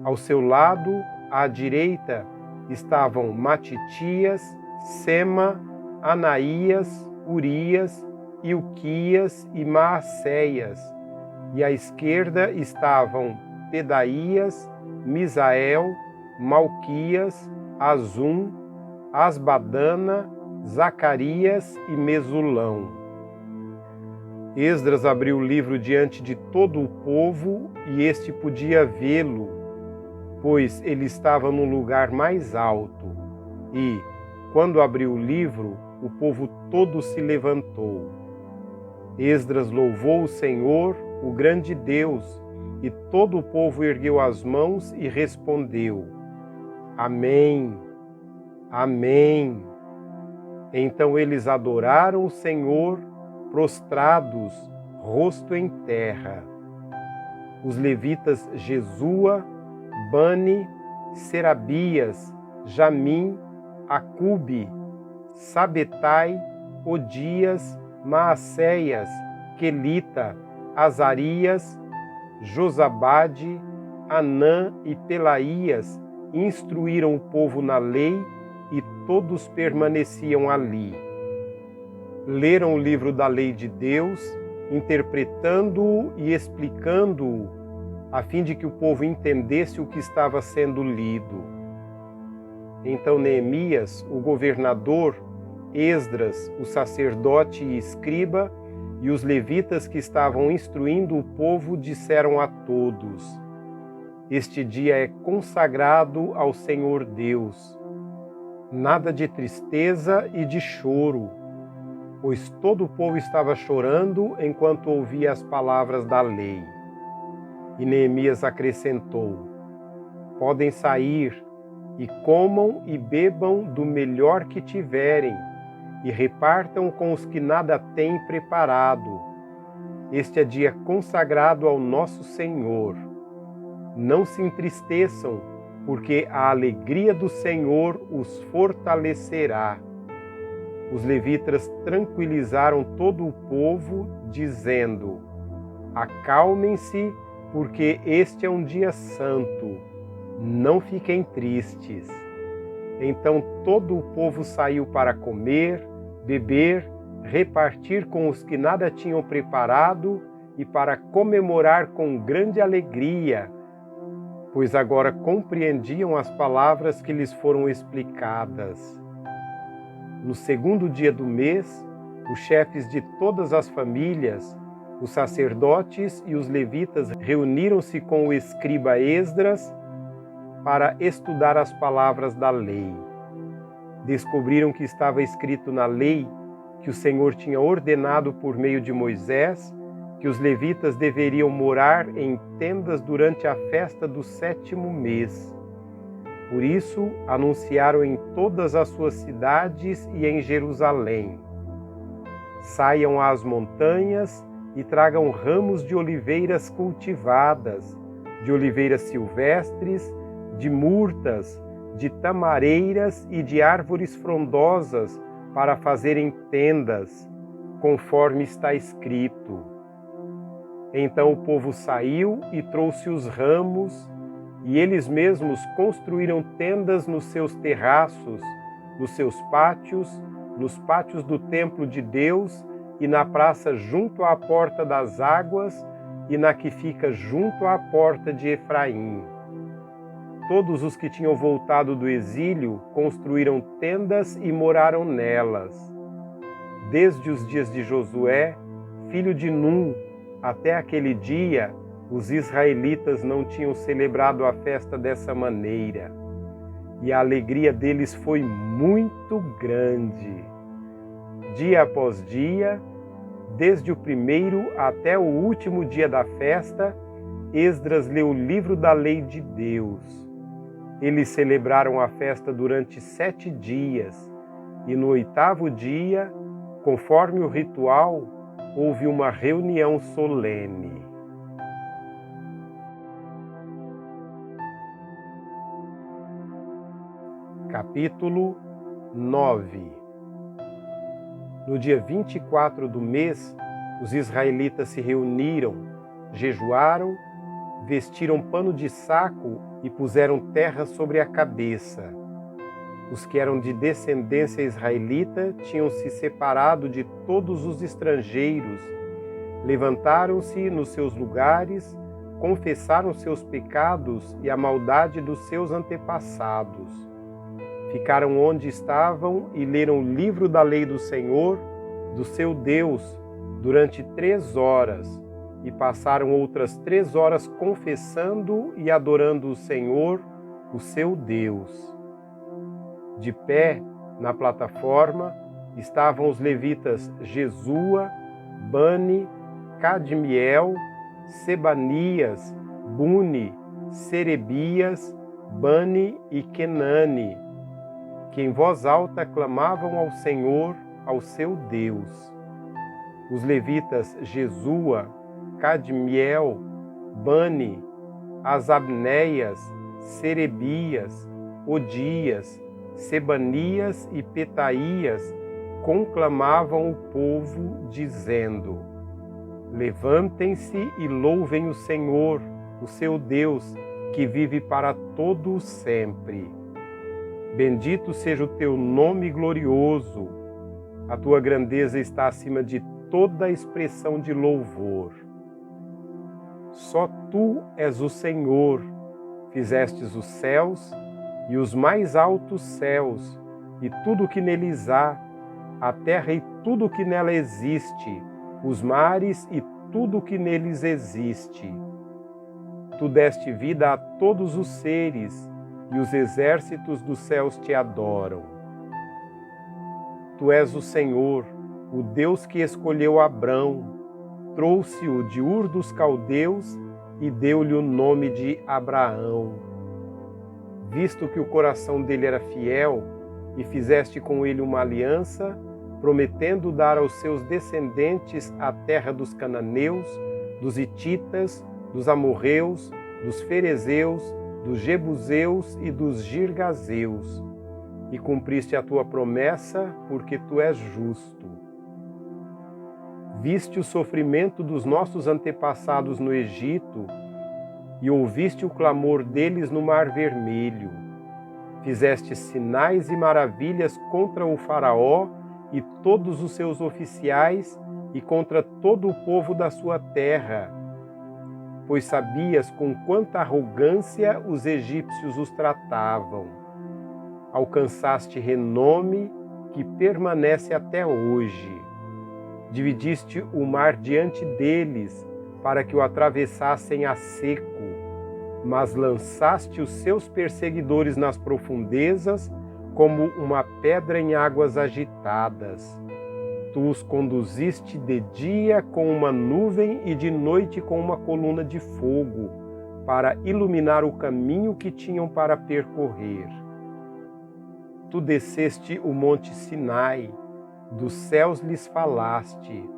Ao seu lado, à direita, estavam Matitias, Sema, Anaías, Urias, Ilquias e Maacéias, e à esquerda estavam Pedaías, Misael, Malquias, Azum, Asbadana, Zacarias e Mesulão. Esdras abriu o livro diante de todo o povo e este podia vê-lo, pois ele estava no lugar mais alto. E, quando abriu o livro, o povo todo se levantou. Esdras louvou o Senhor, o grande Deus, e todo o povo ergueu as mãos e respondeu: Amém, Amém. Então eles adoraram o Senhor, prostrados, rosto em terra. Os levitas Jesua, Bani, Serabias, Jamim, Acube, Sabetai, Odias, Maacéias, Quelita, Azarias, Josabade, Anã e Pelaías instruíram o povo na lei e todos permaneciam ali. Leram o livro da lei de Deus, interpretando-o e explicando-o, a fim de que o povo entendesse o que estava sendo lido. Então Neemias, o governador, Esdras, o sacerdote e escriba, e os levitas que estavam instruindo o povo disseram a todos: Este dia é consagrado ao Senhor Deus. Nada de tristeza e de choro, pois todo o povo estava chorando enquanto ouvia as palavras da lei. E Neemias acrescentou: Podem sair e comam e bebam do melhor que tiverem, e repartam com os que nada têm preparado. Este é dia consagrado ao nosso Senhor. Não se entristeçam, porque a alegria do Senhor os fortalecerá. Os levitas tranquilizaram todo o povo, dizendo: Acalmem-se, porque este é um dia santo. Não fiquem tristes. Então todo o povo saiu para comer, beber, repartir com os que nada tinham preparado e para comemorar com grande alegria, pois agora compreendiam as palavras que lhes foram explicadas. No segundo dia do mês, os chefes de todas as famílias, os sacerdotes e os levitas reuniram-se com o escriba Esdras para estudar as palavras da lei. Descobriram que estava escrito na lei que o Senhor tinha ordenado por meio de Moisés que os levitas deveriam morar em tendas durante a festa do 7º mês. Por isso, anunciaram em todas as suas cidades e em Jerusalém: Saiam às montanhas e tragam ramos de oliveiras cultivadas, de oliveiras silvestres, de murtas, de tamareiras e de árvores frondosas para fazerem tendas, conforme está escrito. Então o povo saiu e trouxe os ramos, e eles mesmos construíram tendas nos seus terraços, nos seus pátios, nos pátios do templo de Deus e na praça junto à porta das águas e na que fica junto à porta de Efraim. Todos os que tinham voltado do exílio construíram tendas e moraram nelas. Desde os dias de Josué, filho de Num, até aquele dia, os israelitas não tinham celebrado a festa dessa maneira, e a alegria deles foi muito grande. Dia após dia, desde o primeiro até o último dia da festa, Esdras leu o livro da lei de Deus. Eles celebraram a festa durante 7 dias, e no 8º dia, conforme o ritual, houve uma reunião solene. Capítulo 9. No dia 24 do mês, os israelitas se reuniram, jejuaram, vestiram pano de saco e puseram terra sobre a cabeça. Os que eram de descendência israelita tinham se separado de todos os estrangeiros, levantaram-se nos seus lugares, confessaram seus pecados e a maldade dos seus antepassados. Ficaram onde estavam e leram o livro da lei do Senhor, do seu Deus, durante 3 horas, e passaram outras 3 horas confessando e adorando o Senhor, o seu Deus. De pé, na plataforma, estavam os levitas Jesua, Bani, Cadmiel, Sebanias, Buni, Serebias, Bani e Kenani, que em voz alta clamavam ao Senhor, ao seu Deus. Os levitas Jesua, Cadmiel, Bani, Asabneias, Serebias, Odias, Sebanias e Petaías conclamavam o povo, dizendo: Levantem-se e louvem o Senhor, o seu Deus, que vive para todo sempre. Bendito seja o teu nome glorioso. A tua grandeza está acima de toda expressão de louvor. Só tu és o Senhor. Fizestes os céus e os mais altos céus, e tudo o que neles há, a terra e tudo o que nela existe, os mares e tudo o que neles existe. Tu deste vida a todos os seres, e os exércitos dos céus te adoram. Tu és o Senhor, o Deus que escolheu Abrão, trouxe-o de Ur dos Caldeus e deu-lhe o nome de Abraão. Visto que o coração dele era fiel, e fizeste com ele uma aliança, prometendo dar aos seus descendentes a terra dos cananeus, dos hititas, dos amorreus, dos ferezeus, dos jebuseus e dos girgazeus, e cumpriste a tua promessa, porque tu és justo. Viste o sofrimento dos nossos antepassados no Egito, e ouviste o clamor deles no Mar Vermelho. Fizeste sinais e maravilhas contra o Faraó e todos os seus oficiais, e contra todo o povo da sua terra, pois sabias com quanta arrogância os egípcios os tratavam. Alcançaste renome que permanece até hoje. Dividiste o mar diante deles, para que o atravessassem a seco, mas lançaste os seus perseguidores nas profundezas, como uma pedra em águas agitadas. Tu os conduziste de dia com uma nuvem e de noite com uma coluna de fogo, para iluminar o caminho que tinham para percorrer. Tu desceste o monte Sinai, dos céus lhes falaste,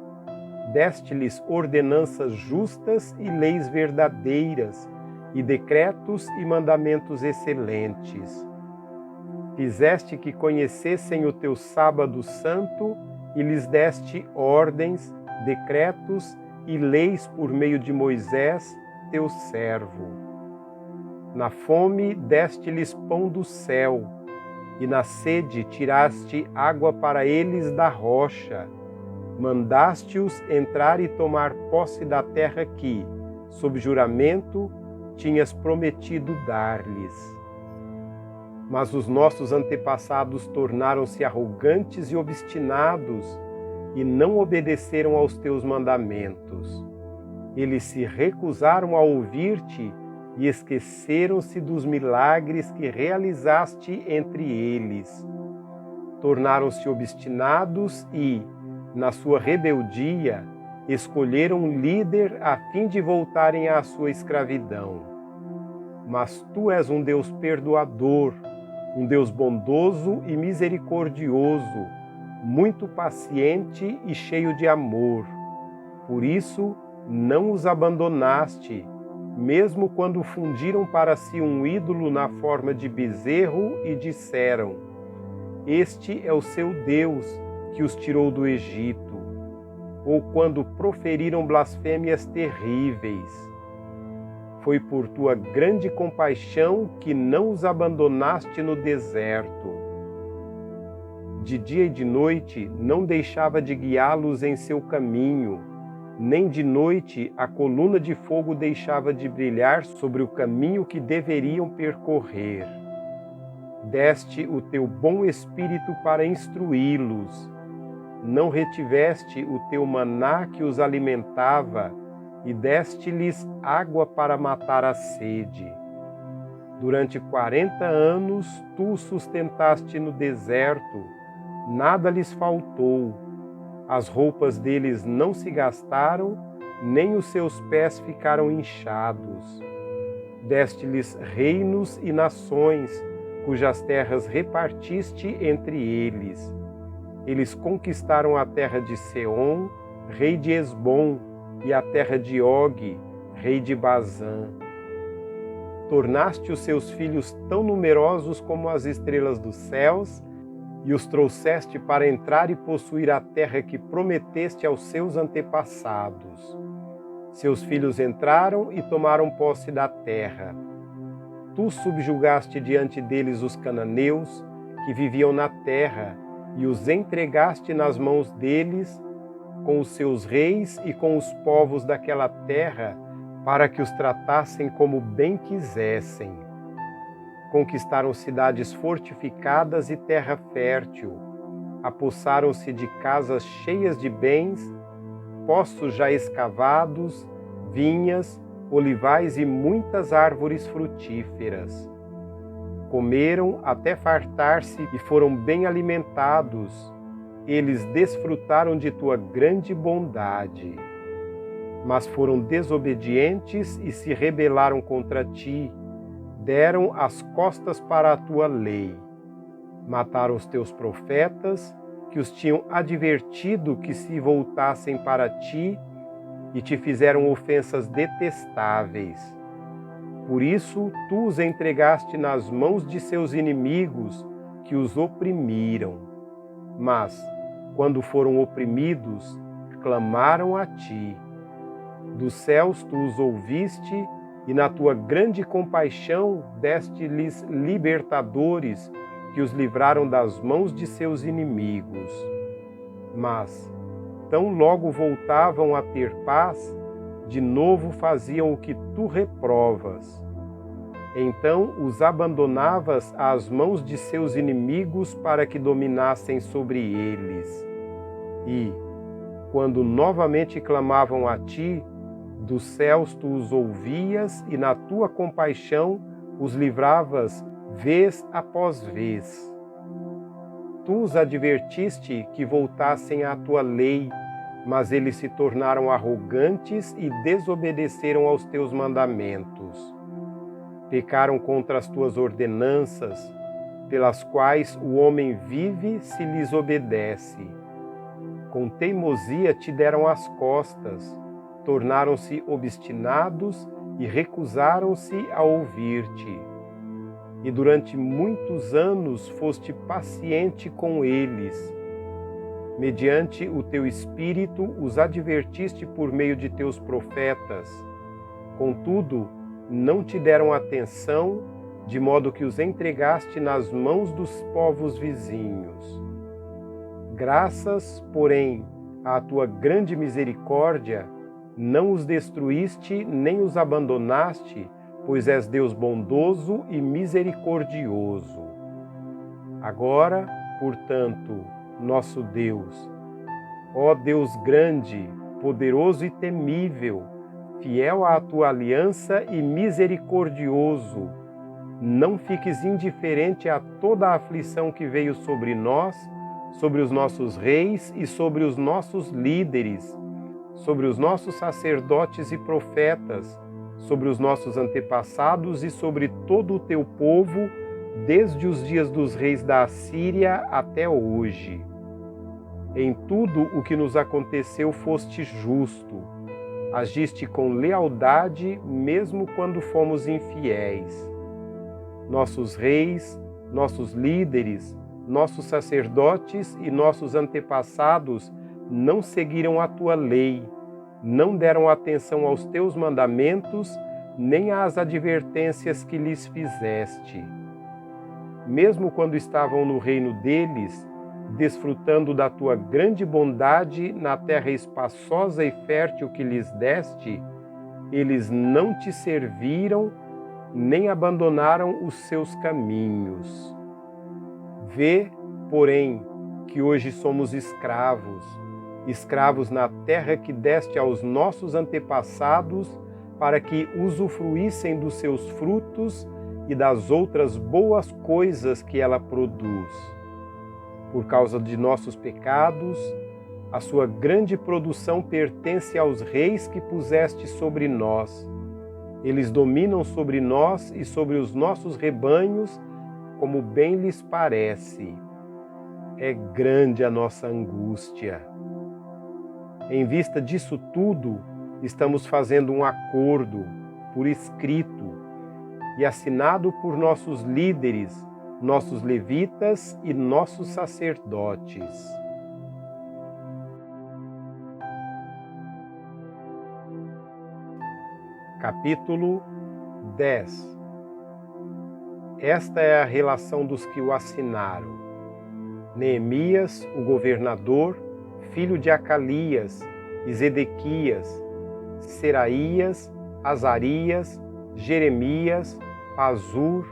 deste-lhes ordenanças justas e leis verdadeiras, e decretos e mandamentos excelentes. Fizeste que conhecessem o teu sábado santo, e lhes deste ordens, decretos e leis por meio de Moisés, teu servo. Na fome deste-lhes pão do céu, e na sede tiraste água para eles da rocha. Mandaste-os entrar e tomar posse da terra que, sob juramento, tinhas prometido dar-lhes. Mas os nossos antepassados tornaram-se arrogantes e obstinados, e não obedeceram aos teus mandamentos. Eles se recusaram a ouvir-te e esqueceram-se dos milagres que realizaste entre eles. Tornaram-se obstinados e, na sua rebeldia, escolheram um líder a fim de voltarem à sua escravidão. Mas tu és um Deus perdoador, um Deus bondoso e misericordioso, muito paciente e cheio de amor, Por isso, não os abandonaste, mesmo quando fundiram para si um ídolo na forma de bezerro e disseram: Este é o seu Deus que os tirou do Egito, ou quando proferiram blasfêmias terríveis. Foi por tua grande compaixão que não os abandonaste no deserto. De dia e de noite não deixava de guiá-los em seu caminho, nem de noite a coluna de fogo deixava de brilhar sobre o caminho que deveriam percorrer. Deste o teu bom espírito para instruí-los. Não retiveste o teu maná que os alimentava, e deste-lhes água para matar a sede. Durante 40 anos tu os sustentaste no deserto, nada lhes faltou. As roupas deles não se gastaram, nem os seus pés ficaram inchados. Deste-lhes reinos e nações, cujas terras repartiste entre eles. Eles conquistaram a terra de Seom, rei de Esbom, e a terra de Og, rei de Bazã. Tornaste os seus filhos tão numerosos como as estrelas dos céus, e os trouxeste para entrar e possuir a terra que prometeste aos seus antepassados. Seus filhos entraram e tomaram posse da terra. Tu subjugaste diante deles os cananeus, que viviam na terra, e os entregaste nas mãos deles, com os seus reis e com os povos daquela terra, para que os tratassem como bem quisessem. Conquistaram cidades fortificadas e terra fértil, apossaram-se de casas cheias de bens, poços já escavados, vinhas, olivais e muitas árvores frutíferas. Comeram até fartar-se e foram bem alimentados. Eles desfrutaram de tua grande bondade. Mas foram desobedientes e se rebelaram contra ti, deram as costas para a tua lei. Mataram os teus profetas, que os tinham advertido que se voltassem para ti, e te fizeram ofensas detestáveis. Por isso, tu os entregaste nas mãos de seus inimigos, que os oprimiram. Mas, quando foram oprimidos, clamaram a ti. Dos céus tu os ouviste, e na tua grande compaixão deste-lhes libertadores, que os livraram das mãos de seus inimigos. Mas, tão logo voltavam a ter paz, de novo faziam o que tu reprovas. Então os abandonavas às mãos de seus inimigos para que dominassem sobre eles. E, quando novamente clamavam a ti, dos céus tu os ouvias e na tua compaixão os livravas vez após vez. Tu os advertiste que voltassem à tua lei, mas eles se tornaram arrogantes e desobedeceram aos teus mandamentos. Pecaram contra as tuas ordenanças, pelas quais o homem vive se lhes obedece. Com teimosia te deram as costas, tornaram-se obstinados e recusaram-se a ouvir-te. E durante muitos anos foste paciente com eles. Mediante o teu espírito os advertiste por meio de teus profetas. Contudo, não te deram atenção, de modo que os entregaste nas mãos dos povos vizinhos. Graças, porém, à tua grande misericórdia, não os destruíste nem os abandonaste, pois és Deus bondoso e misericordioso. Agora, portanto, nosso Deus, ó Deus grande, poderoso e temível, fiel à tua aliança e misericordioso, não fiques indiferente a toda a aflição que veio sobre nós, sobre os nossos reis e sobre os nossos líderes, sobre os nossos sacerdotes e profetas, sobre os nossos antepassados e sobre todo o teu povo, desde os dias dos reis da Assíria até hoje. Em tudo o que nos aconteceu foste justo. Agiste com lealdade mesmo quando fomos infiéis. Nossos reis, nossos líderes, nossos sacerdotes e nossos antepassados não seguiram a tua lei, não deram atenção aos teus mandamentos, nem às advertências que lhes fizeste. Mesmo quando estavam no reino deles, desfrutando da tua grande bondade na terra espaçosa e fértil que lhes deste, eles não te serviram, nem abandonaram os seus caminhos. Vê, porém, que hoje somos escravos na terra que deste aos nossos antepassados, para que usufruíssem dos seus frutos e das outras boas coisas que ela produz. Por causa de nossos pecados, a sua grande produção pertence aos reis que puseste sobre nós. Eles dominam sobre nós e sobre os nossos rebanhos, como bem lhes parece. É grande a nossa angústia. Em vista disso tudo, estamos fazendo um acordo por escrito e assinado por nossos líderes, nossos levitas e nossos sacerdotes. Capítulo 10. Esta é a relação dos que o assinaram. Neemias, o governador, filho de Acalias, e Zedequias, Seraías, Azarias, Jeremias, Pazur,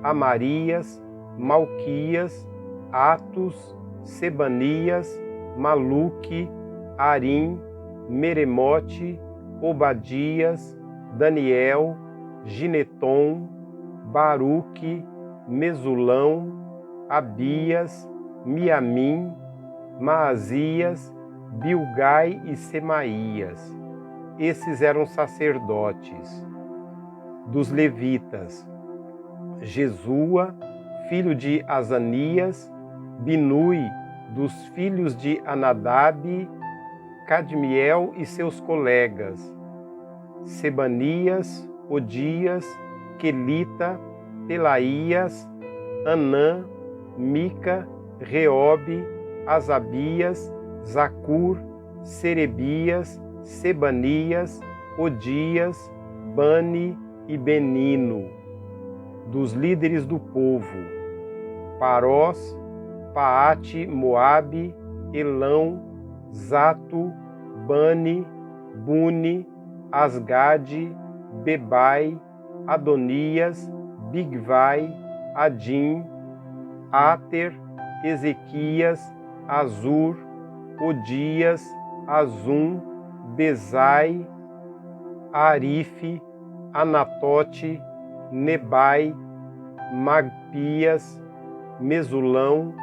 Amarias, Malquias, Atos, Sebanias, Maluque, Arim, Meremote, Obadias, Daniel, Gineton, Baruque, Mesulão, Abias, Miamim, Maasias, Bilgai e Semaías. Esses eram sacerdotes. Dos levitas, Jesua, filho de Azanias, Binui, dos filhos de Anadab, Cadmiel e seus colegas, Sebanias, Odias, Quelita, Pelaías, Anã, Mica, Reobe, Asabias, Zacur, Serebias, Sebanias, Odias, Bani e Benino. Dos líderes do povo, Parós, Paate, Moabe, Elão, Zato, Bani, Buni, Asgade, Bebai, Adonias, Bigvai, Adim, Ater, Ezequias, Azur, Odias, Azum, Bezai, Arife, Anatote, Nebai, Magpias, Mesulão,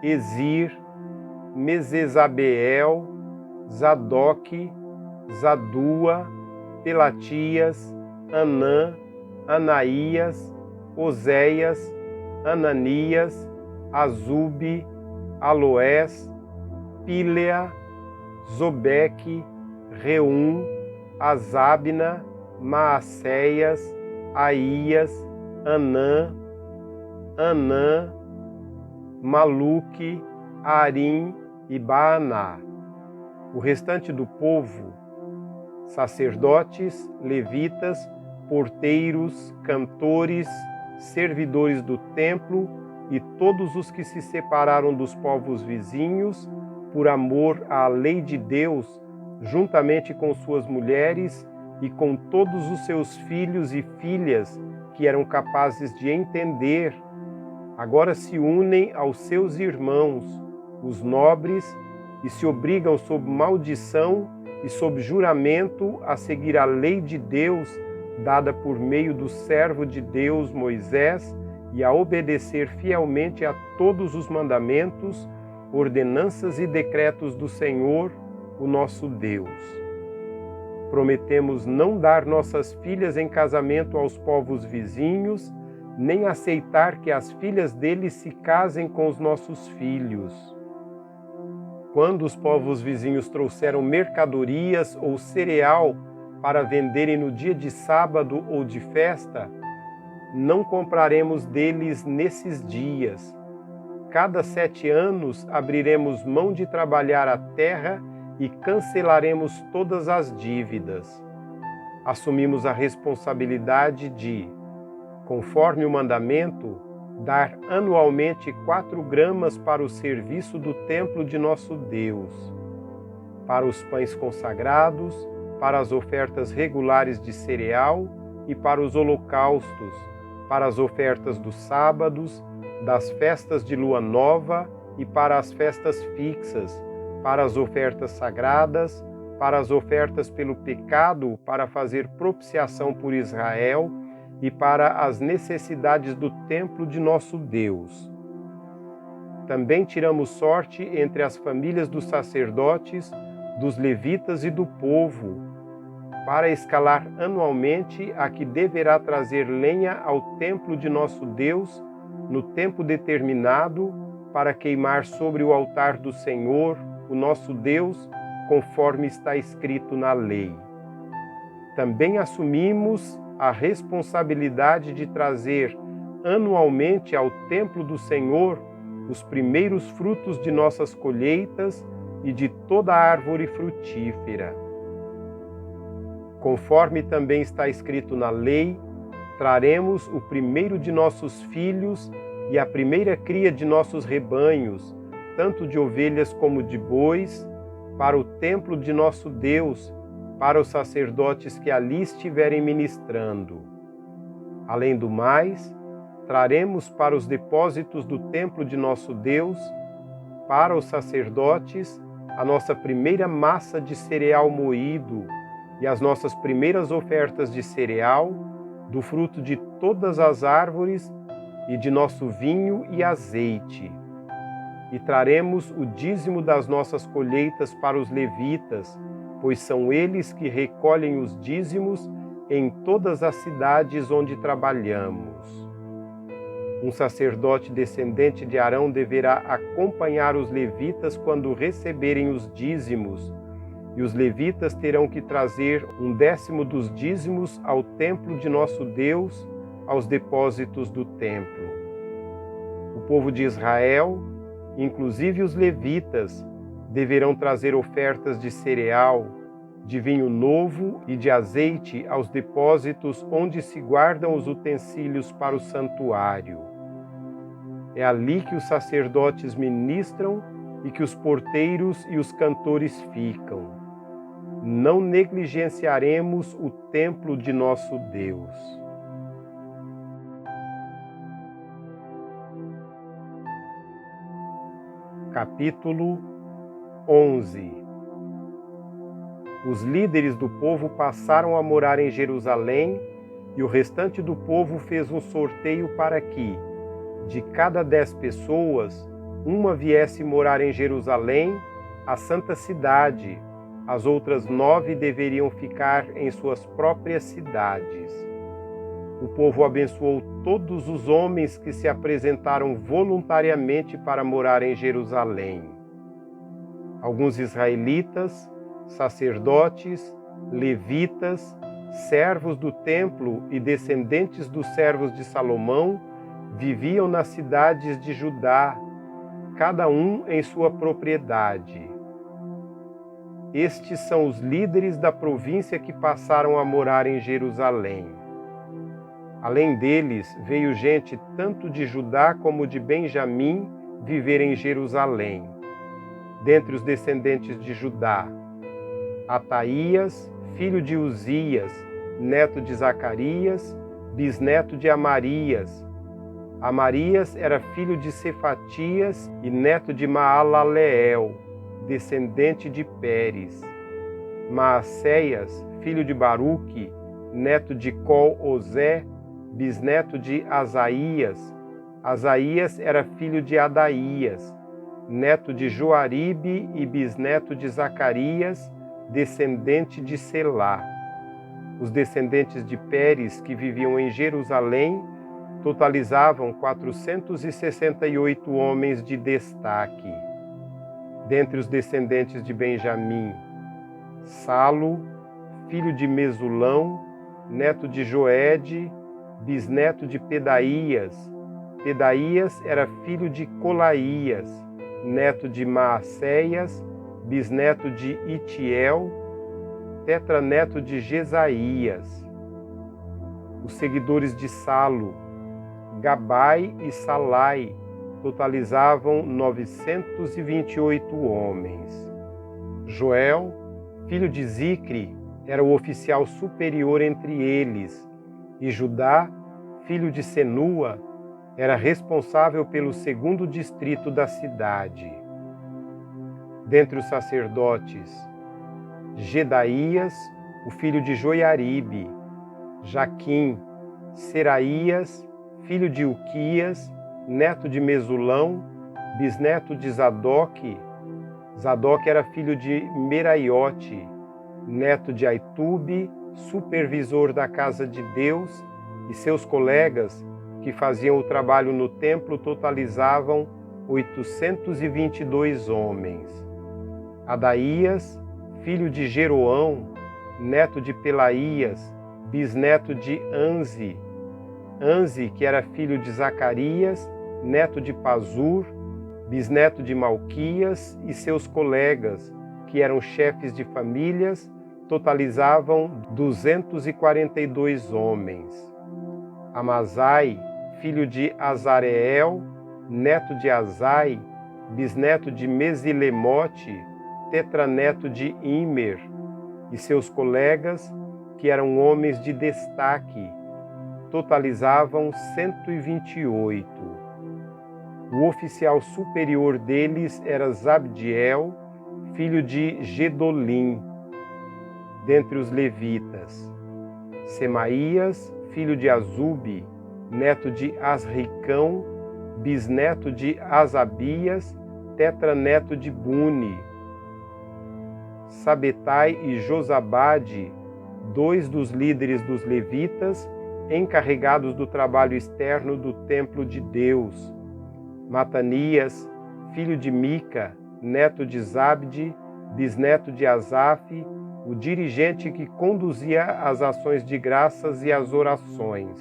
Ezir, Mesezabeel, Zadoque, Zadua, Pelatias, Anã, Anaías, Oséias, Ananias, Azube, Aloés, Pílea, Zobeque, Reum, Azabna, Maacéias, Aías, Anã, Maluque, Arim e Baaná. O restante do povo, sacerdotes, levitas, porteiros, cantores, servidores do templo e todos os que se separaram dos povos vizinhos por amor à lei de Deus, juntamente com suas mulheres e com todos os seus filhos e filhas que eram capazes de entender, agora se unem aos seus irmãos, os nobres, e se obrigam sob maldição e sob juramento a seguir a lei de Deus dada por meio do servo de Deus Moisés e a obedecer fielmente a todos os mandamentos, ordenanças e decretos do Senhor, o nosso Deus. Prometemos não dar nossas filhas em casamento aos povos vizinhos, nem aceitar que as filhas deles se casem com os nossos filhos. Quando os povos vizinhos trouxeram mercadorias ou cereal para venderem no dia de sábado ou de festa, não compraremos deles nesses dias. Cada 7 anos abriremos mão de trabalhar a terra e cancelaremos todas as dívidas. Assumimos a responsabilidade de, conforme o mandamento, dar anualmente 4 gramas para o serviço do templo de nosso Deus, para os pães consagrados, para as ofertas regulares de cereal e para os holocaustos, para as ofertas dos sábados, das festas de lua nova e para as festas fixas, para as ofertas sagradas, para as ofertas pelo pecado, para fazer propiciação por Israel e para as necessidades do templo de nosso Deus. Também tiramos sorte entre as famílias dos sacerdotes, dos levitas e do povo, para escalar anualmente a que deverá trazer lenha ao templo de nosso Deus no tempo determinado, para queimar sobre o altar do Senhor, o nosso Deus, conforme está escrito na lei. Também assumimos a responsabilidade de trazer anualmente ao templo do Senhor os primeiros frutos de nossas colheitas e de toda árvore frutífera. Conforme também está escrito na lei, traremos o primeiro de nossos filhos e a primeira cria de nossos rebanhos, tanto de ovelhas como de bois, para o templo de nosso Deus, para os sacerdotes que ali estiverem ministrando. Além do mais, traremos para os depósitos do templo de nosso Deus, para os sacerdotes, a nossa primeira massa de cereal moído e as nossas primeiras ofertas de cereal, do fruto de todas as árvores e de nosso vinho e azeite. E traremos o dízimo das nossas colheitas para os levitas, pois são eles que recolhem os dízimos em todas as cidades onde trabalhamos. Um sacerdote descendente de Arão deverá acompanhar os levitas quando receberem os dízimos, e os levitas terão que trazer 1/10 dos dízimos ao templo de nosso Deus, aos depósitos do templo. O povo de Israel, inclusive os levitas, deverão trazer ofertas de cereal, de vinho novo e de azeite aos depósitos onde se guardam os utensílios para o santuário. É ali que os sacerdotes ministram e que os porteiros e os cantores ficam. Não negligenciaremos o templo de nosso Deus. Capítulo 11. Os líderes do povo passaram a morar em Jerusalém e o restante do povo fez um sorteio para que, de cada 10 pessoas, uma viesse morar em Jerusalém, a santa cidade. As outras 9 deveriam ficar em suas próprias cidades. O povo abençoou todos os homens que se apresentaram voluntariamente para morar em Jerusalém. Alguns israelitas, sacerdotes, levitas, servos do templo e descendentes dos servos de Salomão viviam nas cidades de Judá, cada um em sua propriedade. Estes são os líderes da província que passaram a morar em Jerusalém. Além deles, veio gente tanto de Judá como de Benjamim viver em Jerusalém. Dentre os descendentes de Judá, Ataías, filho de Uzias, neto de Zacarias, bisneto de Amarias. Amarias era filho de Cefatias e neto de Maalaleel, descendente de Pérez. Maacéias, filho de Baruque, neto de Col-Ozé, bisneto de Asaías. Asaías era filho de Adaías, neto de Joaribe e bisneto de Zacarias, descendente de Selá. Os descendentes de Pérez que viviam em Jerusalém totalizavam 468 homens de destaque. Dentre os descendentes de Benjamim, Salo, filho de Mesulão, neto de Joede, bisneto de Pedaías. Pedaías era filho de Colaías, neto de Maacéias, bisneto de Itiel, tetraneto de Jesaías. Os seguidores de Salo, Gabai e Salai, totalizavam 928 homens. Joel, filho de Zicre, era o oficial superior entre eles, e Judá, filho de Senua, era responsável pelo segundo distrito da cidade. Dentre os sacerdotes, Gedaías, o filho de Joiaribe, Jaquim, Seraías, filho de Uquias, neto de Mesulão, bisneto de Zadoque. Zadoque era filho de Meraiote, neto de Aitube, supervisor da casa de Deus, e seus colegas, que faziam o trabalho no templo, totalizavam 822 homens. Adaías, filho de Jeroão, neto de Pelaías, bisneto de Anzi. Anzi, que era filho de Zacarias, neto de Pazur, bisneto de Malquias, e seus colegas, que eram chefes de famílias, totalizavam 242 homens. Amazai, filho de Azareel, neto de Azai, bisneto de Mesilemote, tetraneto de Imer, e seus colegas, que eram homens de destaque, totalizavam 128. O oficial superior deles era Zabdiel, filho de Gedolim. Dentre os levitas, Semaías, filho de Azube, neto de Asricão, bisneto de Asabias, tetraneto de Buni. Sabetai e Josabade, dois dos líderes dos levitas, encarregados do trabalho externo do templo de Deus. Matanias, filho de Mica, neto de Zabde, bisneto de Asaf, o dirigente que conduzia as ações de graças e as orações.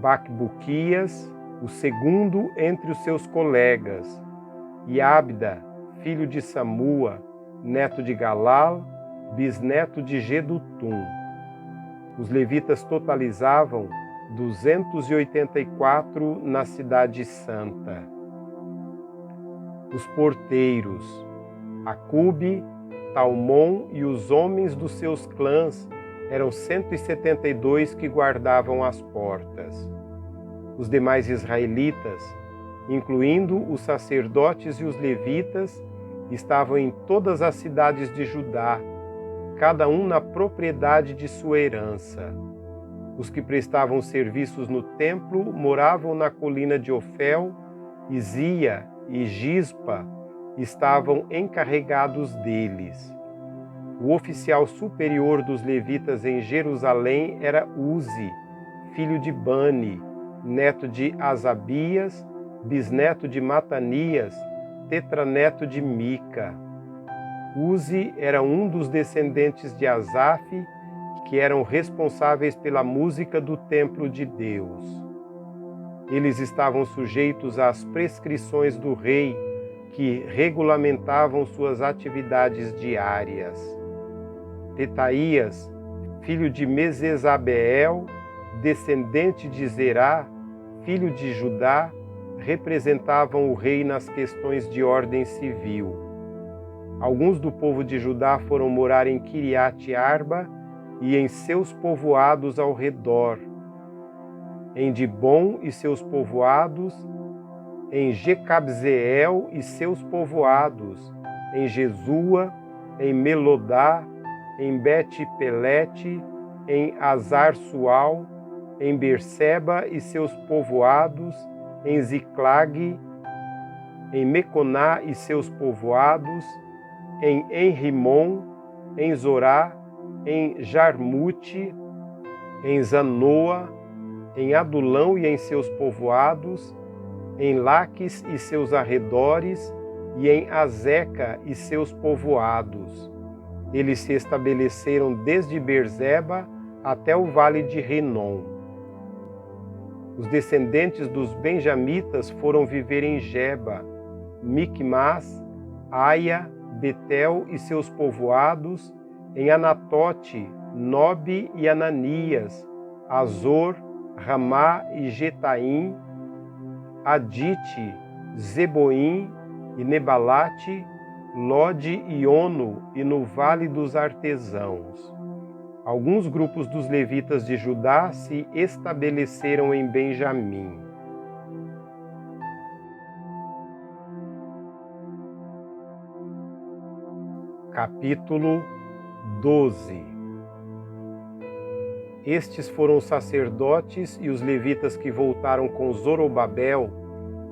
Bacbuquias, o segundo entre os seus colegas, e Abda, filho de Samua, neto de Galal, bisneto de Gedutum. Os levitas totalizavam 284 na cidade santa. Os porteiros, Acube, Talmon e os homens dos seus clãs, eram 172 que guardavam as portas. Os demais israelitas, incluindo os sacerdotes e os levitas, estavam em todas as cidades de Judá, cada um na propriedade de sua herança. Os que prestavam serviços no templo moravam na colina de Ofel, e Zia e Gispa estavam encarregados deles. O oficial superior dos levitas em Jerusalém era Uzi, filho de Bani, neto de Asabias, bisneto de Matanias, tetraneto de Mica. Uzi era um dos descendentes de Asaf, que eram responsáveis pela música do templo de Deus. Eles estavam sujeitos às prescrições do rei, que regulamentavam suas atividades diárias. Petaías, filho de Mesesabeel, descendente de Zerá, filho de Judá, representavam o rei nas questões de ordem civil. Alguns do povo de Judá foram morar em Kiriat Arba e em seus povoados ao redor, em Dibom e seus povoados, em Jecabzeel e seus povoados, em Jesua, em Melodá, em Bet-Pelete, em Azar-Sual, em Berseba e seus povoados, em Ziclag, em Meconá e seus povoados, em Enrimon, em Zorá, em Jarmute, em Zanoa, em Adulão e em seus povoados, em Laques e seus arredores, e em Azeca e seus povoados. Eles se estabeleceram desde Beerseba até o vale de Rinom. Os descendentes dos benjamitas foram viver em Geba, Micmas, Aia, Betel e seus povoados, em Anatote, Nobe e Ananias, Azor, Ramá e Getaim, Adite, Zeboim e Nebalate, Lode e Ono e no Vale dos Artesãos. Alguns grupos dos levitas de Judá se estabeleceram em Benjamim. Capítulo 12. Estes foram os sacerdotes e os levitas que voltaram com Zorobabel,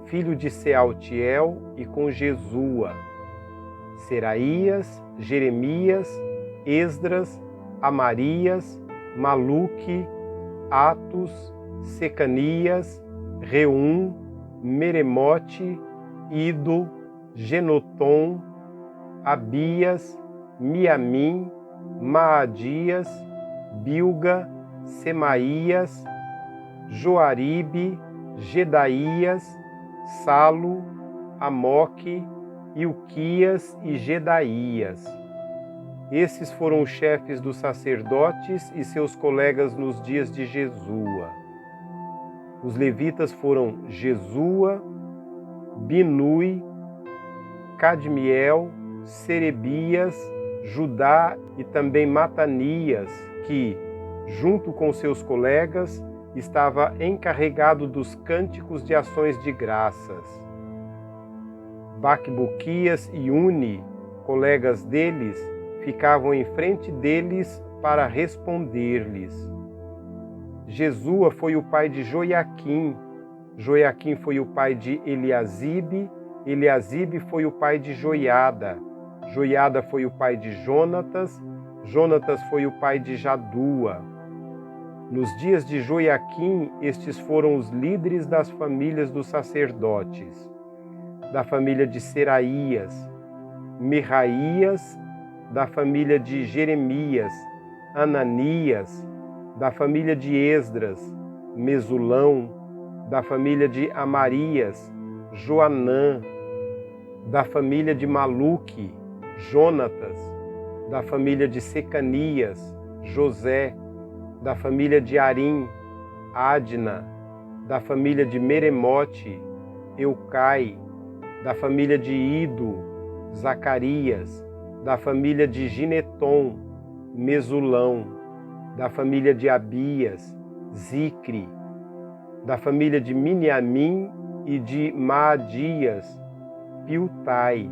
filho de Sealtiel, e com Jesua, Seraías, Jeremias, Esdras, Amarias, Maluque, Atos, Secanias, Reum, Meremote, Ido, Genotom, Abias, Miamim, Maadias, Bilga, Semaías, Joaribe, Gedaías, Salo, Amoque, Ilquias e Gedaías. Esses foram os chefes dos sacerdotes e seus colegas nos dias de Jesua. Os levitas foram Jesua, Binui, Cadmiel, Serebias, Judá e também Matanias, que, junto com seus colegas, estava encarregado dos cânticos de ações de graças. Bacbuquias e Uni, colegas deles, ficavam em frente deles para responder-lhes. Jesua foi o pai de Joiaquim, Joiaquim foi o pai de Eliasibe, Eliasibe foi o pai de Joiada, Joiada foi o pai de Jonatas, Jonatas foi o pai de Jadua. Nos dias de Joiaquim, estes foram os líderes das famílias dos sacerdotes. Da família de Seraías, Mirraías, da família de Jeremias, Ananias, da família de Esdras, Mesulão, da família de Amarias, Joanã, da família de Maluque, Jonatas, da família de Secanias, José, da família de Arim, Adna, da família de Meremote, Eucai, da família de Ido, Zacarias, da família de Gineton, Mesulão, da família de Abias, Zicre, da família de Miniamim e de Maadias, Piltai,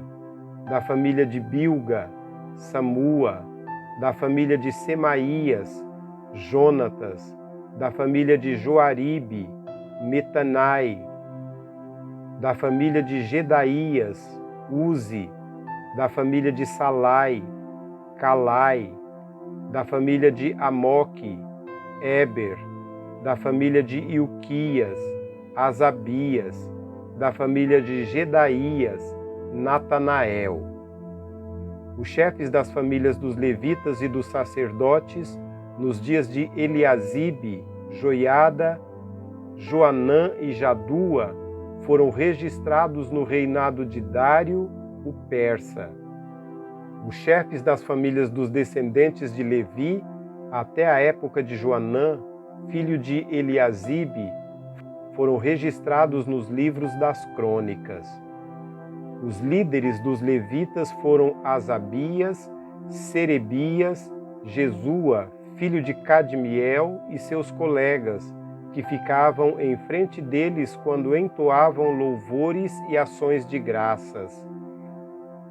da família de Bilga, Samua, da família de Semaías, Jonatas, da família de Joaribe, Metanai, da família de Gedaías, Uzi, da família de Salai, Calai, da família de Amoque, Eber, da família de Ilquias, Asabias, da família de Gedaías, Natanael. Os chefes das famílias dos levitas e dos sacerdotes, nos dias de Eliasibe, Joiada, Joanã e Jadua, foram registrados no reinado de Dário, o persa. Os chefes das famílias dos descendentes de Levi, até a época de Joanã, filho de Eliasibe, foram registrados nos livros das crônicas. Os líderes dos levitas foram Asabias, Serebias, Jesua, filho de Cadmiel, e seus colegas, que ficavam em frente deles quando entoavam louvores e ações de graças.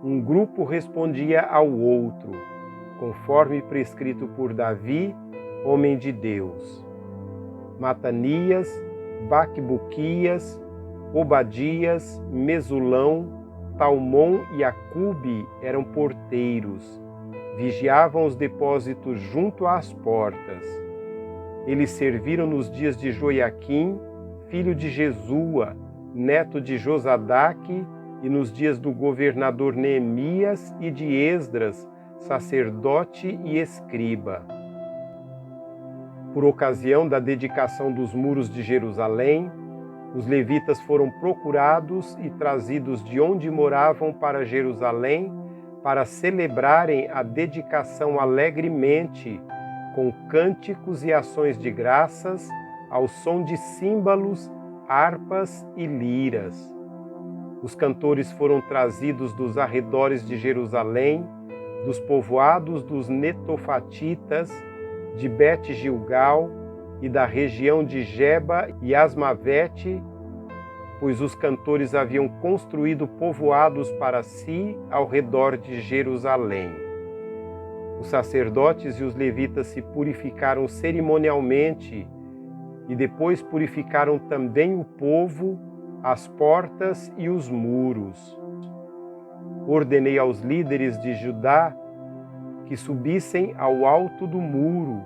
Um grupo respondia ao outro, conforme prescrito por Davi, homem de Deus. Matanias, Bacbuquias, Obadias, Mesulão, Talmon e Acube eram porteiros, vigiavam os depósitos junto às portas. Eles serviram nos dias de Joiaquim, filho de Jesua, neto de Josadaque, e nos dias do governador Neemias e de Esdras, sacerdote e escriba. Por ocasião da dedicação dos muros de Jerusalém, os levitas foram procurados e trazidos de onde moravam para Jerusalém para celebrarem a dedicação alegremente, com cânticos e ações de graças, ao som de símbolos, harpas e liras. Os cantores foram trazidos dos arredores de Jerusalém, dos povoados dos netofatitas, de Bet-Gilgal e da região de Geba e Asmavete, pois os cantores haviam construído povoados para si ao redor de Jerusalém. Os sacerdotes e os levitas se purificaram cerimonialmente e depois purificaram também o povo, as portas e os muros. Ordenei aos líderes de Judá que subissem ao alto do muro.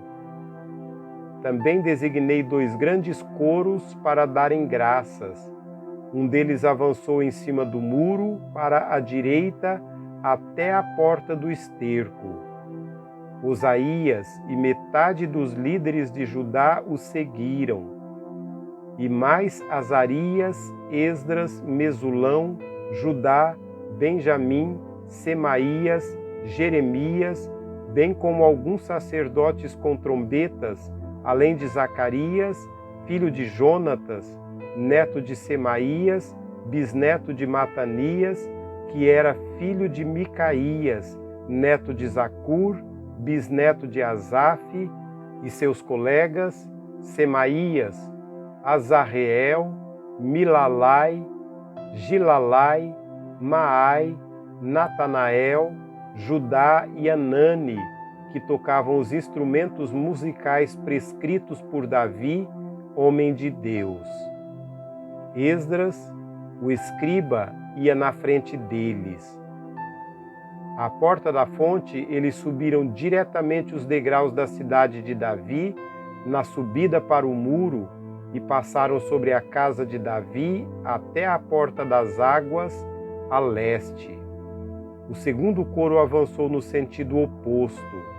Também designei 2 grandes coros para darem graças. Um deles avançou em cima do muro para a direita até a porta do esterco. Osaías e metade dos líderes de Judá o seguiram. E mais Azarias, Esdras, Mesulão, Judá, Benjamim, Semaías, Jeremias, bem como alguns sacerdotes com trombetas, além de Zacarias, filho de Jonatas, neto de Semaías, bisneto de Matanias, que era filho de Micaías, neto de Zacur, bisneto de Asaf, e seus colegas, Semaías, Azarreel, Milalai, Gilalai, Maai, Natanael, Judá e Anani, que tocavam os instrumentos musicais prescritos por Davi, homem de Deus. Esdras, o escriba, ia na frente deles. À porta da fonte, eles subiram diretamente os degraus da cidade de Davi, na subida para o muro, e passaram sobre a casa de Davi até a porta das águas, a leste. O segundo coro avançou no sentido oposto.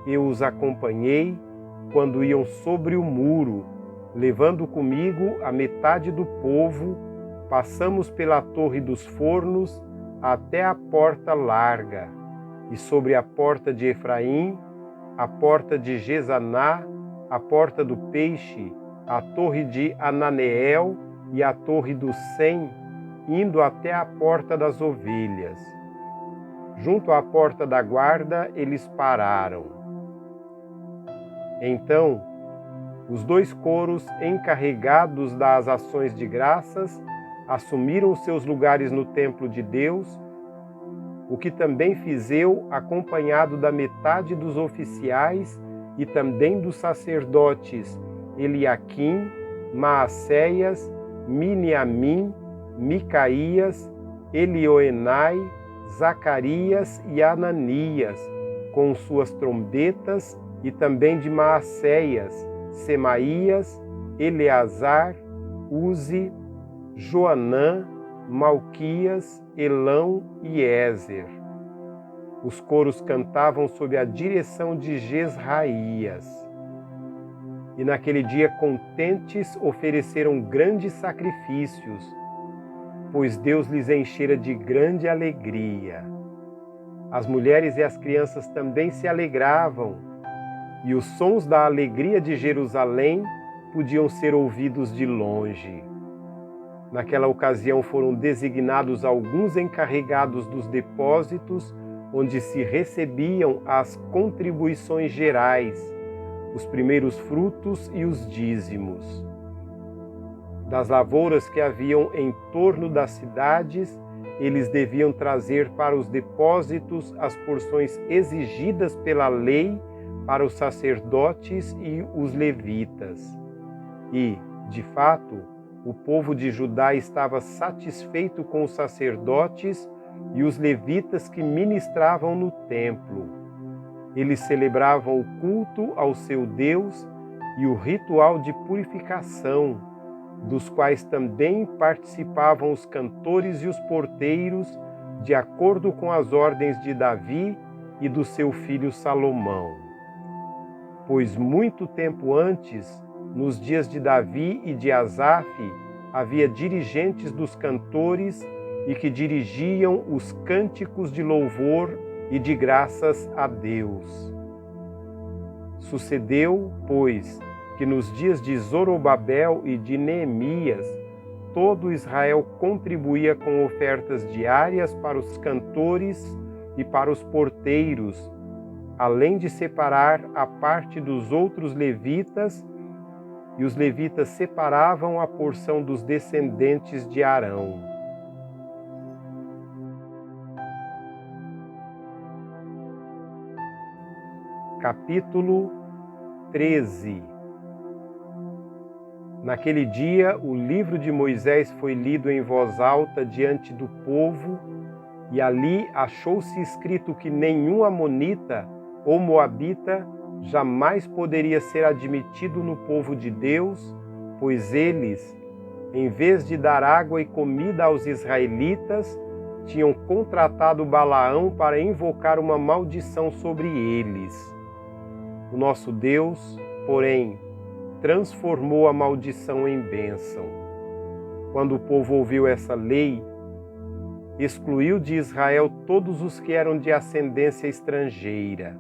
Eu os acompanhei quando iam sobre o muro, levando comigo a metade do povo, passamos pela Torre dos Fornos até a porta larga, e sobre a porta de Efraim, a porta de Gesaná, a porta do Peixe, a torre de Ananeel e a torre do Sem, indo até a porta das Ovelhas. Junto à porta da guarda, eles pararam. Então, os 2 coros encarregados das ações de graças assumiram seus lugares no templo de Deus, o que também fiz eu, acompanhado da metade dos oficiais e também dos sacerdotes Eliaquim, Maacéias, Miniamim, Micaías, Elioenai, Zacarias e Ananias, com suas trombetas, e também de Maacéias, Semaías, Eleazar, Uzi, Joanã, Malquias, Elão e Ézer. Os coros cantavam sob a direção de Jesraías. E naquele dia contentes ofereceram grandes sacrifícios, pois Deus lhes enchera de grande alegria. As mulheres e as crianças também se alegravam, e os sons da alegria de Jerusalém podiam ser ouvidos de longe. Naquela ocasião foram designados alguns encarregados dos depósitos, onde se recebiam as contribuições gerais, os primeiros frutos e os dízimos. Das lavouras que haviam em torno das cidades, eles deviam trazer para os depósitos as porções exigidas pela lei para os sacerdotes e os levitas. E, de fato, o povo de Judá estava satisfeito com os sacerdotes e os levitas que ministravam no templo. Eles celebravam o culto ao seu Deus e o ritual de purificação, dos quais também participavam os cantores e os porteiros, de acordo com as ordens de Davi e do seu filho Salomão. Pois muito tempo antes, nos dias de Davi e de Asaf, havia dirigentes dos cantores e que dirigiam os cânticos de louvor e de graças a Deus. Sucedeu, pois, que nos dias de Zorobabel e de Neemias, todo Israel contribuía com ofertas diárias para os cantores e para os porteiros, além de separar a parte dos outros levitas, e os levitas separavam a porção dos descendentes de Arão. Capítulo 13. Naquele dia, o livro de Moisés foi lido em voz alta diante do povo, e ali achou-se escrito que nenhum amonita ou moabita jamais poderia ser admitido no povo de Deus, pois eles, em vez de dar água e comida aos israelitas, tinham contratado Balaão para invocar uma maldição sobre eles. O nosso Deus, porém, transformou a maldição em bênção. Quando o povo ouviu essa lei, excluiu de Israel todos os que eram de ascendência estrangeira.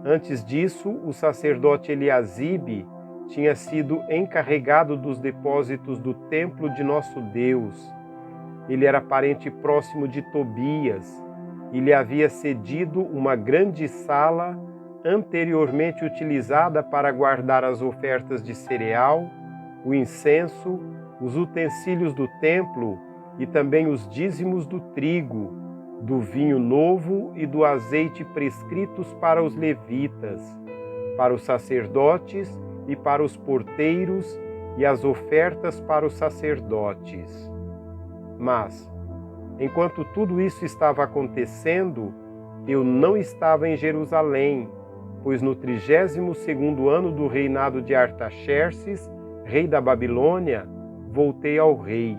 Antes disso, o sacerdote Eliasibe tinha sido encarregado dos depósitos do templo de nosso Deus. Ele era parente próximo de Tobias e lhe havia cedido uma grande sala anteriormente utilizada para guardar as ofertas de cereal, o incenso, os utensílios do templo e também os dízimos do trigo, do vinho novo e do azeite prescritos para os levitas, para os sacerdotes e para os porteiros, e as ofertas para os sacerdotes. Mas, enquanto tudo isso estava acontecendo, eu não estava em Jerusalém, pois no 32º ano do reinado de Artaxerxes, rei da Babilônia, voltei ao rei.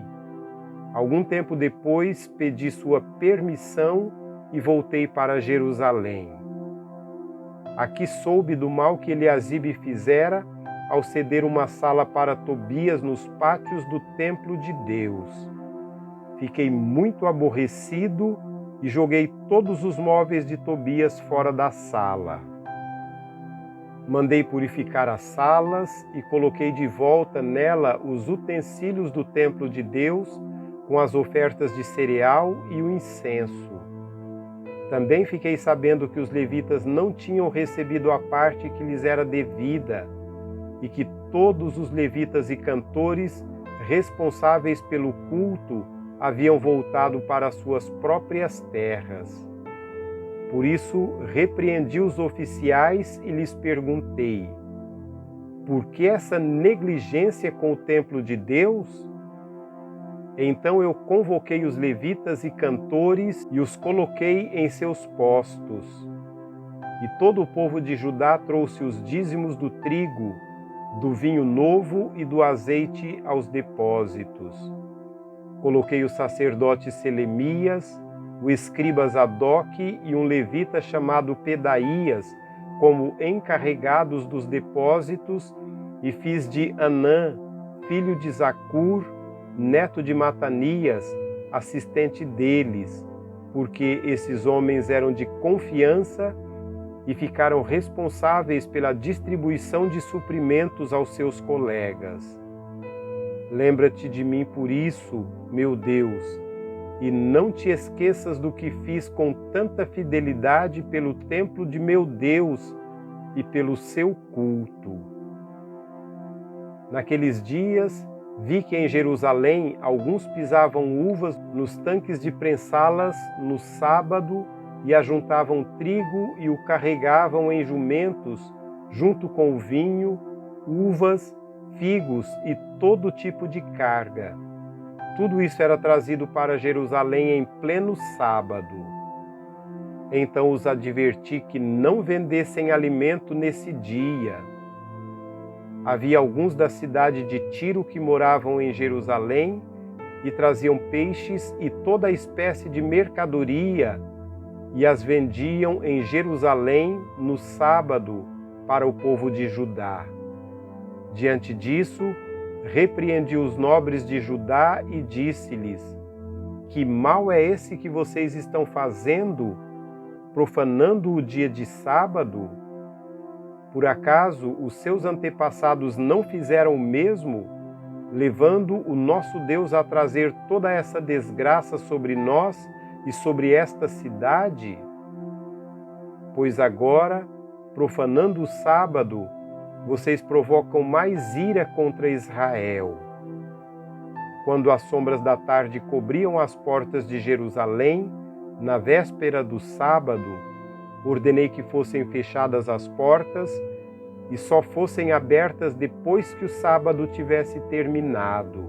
Algum tempo depois, pedi sua permissão e voltei para Jerusalém. Aqui soube do mal que Eliasibe fizera ao ceder uma sala para Tobias nos pátios do templo de Deus. Fiquei muito aborrecido e joguei todos os móveis de Tobias fora da sala. Mandei purificar as salas e coloquei de volta nela os utensílios do templo de Deus, com as ofertas de cereal e o incenso. Também fiquei sabendo que os levitas não tinham recebido a parte que lhes era devida, e que todos os levitas e cantores responsáveis pelo culto haviam voltado para suas próprias terras. Por isso, repreendi os oficiais e lhes perguntei: por que essa negligência com o templo de Deus? Então eu convoquei os levitas e cantores e os coloquei em seus postos. E todo o povo de Judá trouxe os dízimos do trigo, do vinho novo e do azeite aos depósitos. Coloquei o sacerdote Selemias, o escriba Zadok e um levita chamado Pedaías como encarregados dos depósitos, e fiz de Anã, filho de Zacur, neto de Matanias, assistente deles, porque esses homens eram de confiança e ficaram responsáveis pela distribuição de suprimentos aos seus colegas. Lembra-te de mim por isso, meu Deus, e não te esqueças do que fiz com tanta fidelidade pelo templo de meu Deus e pelo seu culto. Naqueles dias, vi que em Jerusalém alguns pisavam uvas nos tanques de prensá-las no sábado e ajuntavam trigo e o carregavam em jumentos, junto com o vinho, uvas, figos e todo tipo de carga. Tudo isso era trazido para Jerusalém em pleno sábado. Então os adverti que não vendessem alimento nesse dia. Havia alguns da cidade de Tiro que moravam em Jerusalém e traziam peixes e toda espécie de mercadoria e as vendiam em Jerusalém no sábado para o povo de Judá. Diante disso, repreendi os nobres de Judá e disse-lhes: que mal é esse que vocês estão fazendo, profanando o dia de sábado? Por acaso os seus antepassados não fizeram o mesmo, levando o nosso Deus a trazer toda essa desgraça sobre nós e sobre esta cidade? Pois agora, profanando o sábado, vocês provocam mais ira contra Israel. Quando as sombras da tarde cobriam as portas de Jerusalém, na véspera do sábado, ordenei que fossem fechadas as portas e só fossem abertas depois que o sábado tivesse terminado.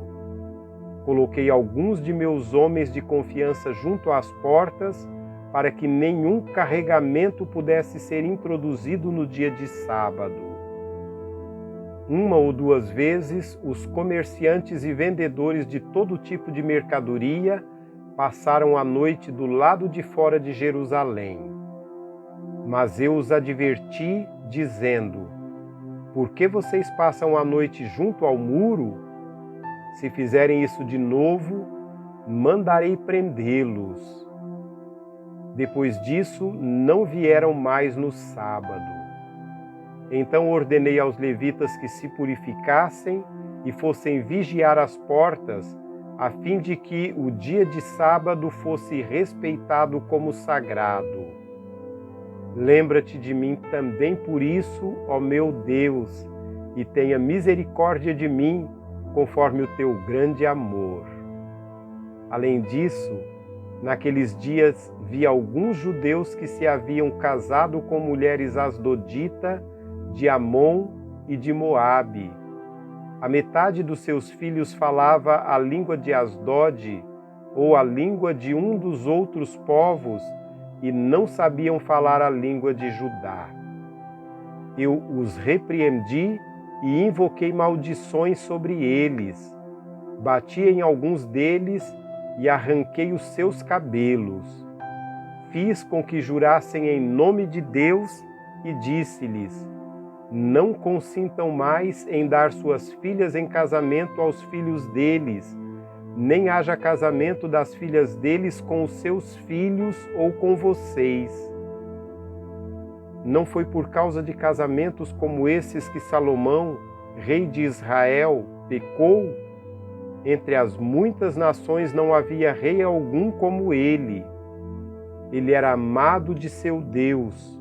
Coloquei alguns de meus homens de confiança junto às portas para que nenhum carregamento pudesse ser introduzido no dia de sábado. Uma ou duas vezes, os comerciantes e vendedores de todo tipo de mercadoria passaram a noite do lado de fora de Jerusalém. Mas eu os adverti, dizendo: por que vocês passam a noite junto ao muro? Se fizerem isso de novo, mandarei prendê-los. Depois disso, não vieram mais no sábado. Então ordenei aos levitas que se purificassem e fossem vigiar as portas, a fim de que o dia de sábado fosse respeitado como sagrado. Lembra-te de mim também por isso, ó meu Deus, e tenha misericórdia de mim, conforme o teu grande amor. Além disso, naqueles dias vi alguns judeus que se haviam casado com mulheres asdodita, de Amon e de Moabe. A metade dos seus filhos falava a língua de Asdod ou a língua de um dos outros povos e não sabiam falar a língua de Judá. Eu os repreendi e invoquei maldições sobre eles. Bati em alguns deles e arranquei os seus cabelos. Fiz com que jurassem em nome de Deus e disse-lhes: não consintam mais em dar suas filhas em casamento aos filhos deles, nem haja casamento das filhas deles com os seus filhos ou com vocês. Não foi por causa de casamentos como esses que Salomão, rei de Israel, pecou? Entre as muitas nações não havia rei algum como ele. Ele era amado de seu Deus,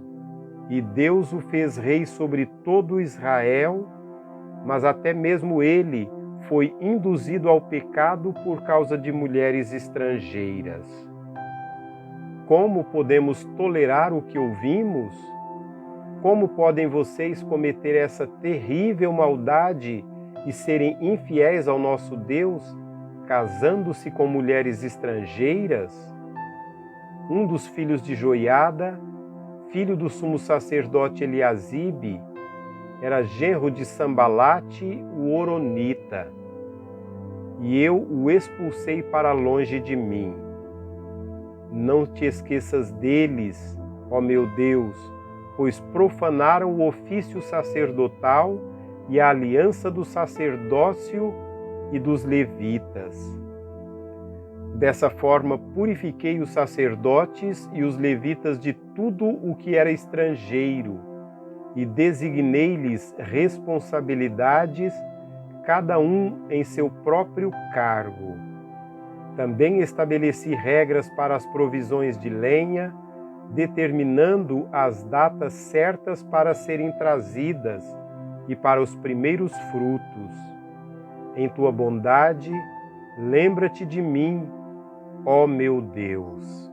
e Deus o fez rei sobre todo Israel, mas até mesmo ele foi induzido ao pecado por causa de mulheres estrangeiras. Como podemos tolerar o que ouvimos? Como podem vocês cometer essa terrível maldade e serem infiéis ao nosso Deus, casando-se com mulheres estrangeiras? Um dos filhos de Joiada, filho do sumo sacerdote Eliasibe, era genro de Sambalate, o horonita, e eu o expulsei para longe de mim. Não te esqueças deles, ó meu Deus, pois profanaram o ofício sacerdotal e a aliança do sacerdócio e dos levitas. Dessa forma, purifiquei os sacerdotes e os levitas de tudo o que era estrangeiro e designei-lhes responsabilidades, cada um em seu próprio cargo. Também estabeleci regras para as provisões de lenha, determinando as datas certas para serem trazidas e para os primeiros frutos. Em tua bondade, lembra-te de mim, ó meu Deus.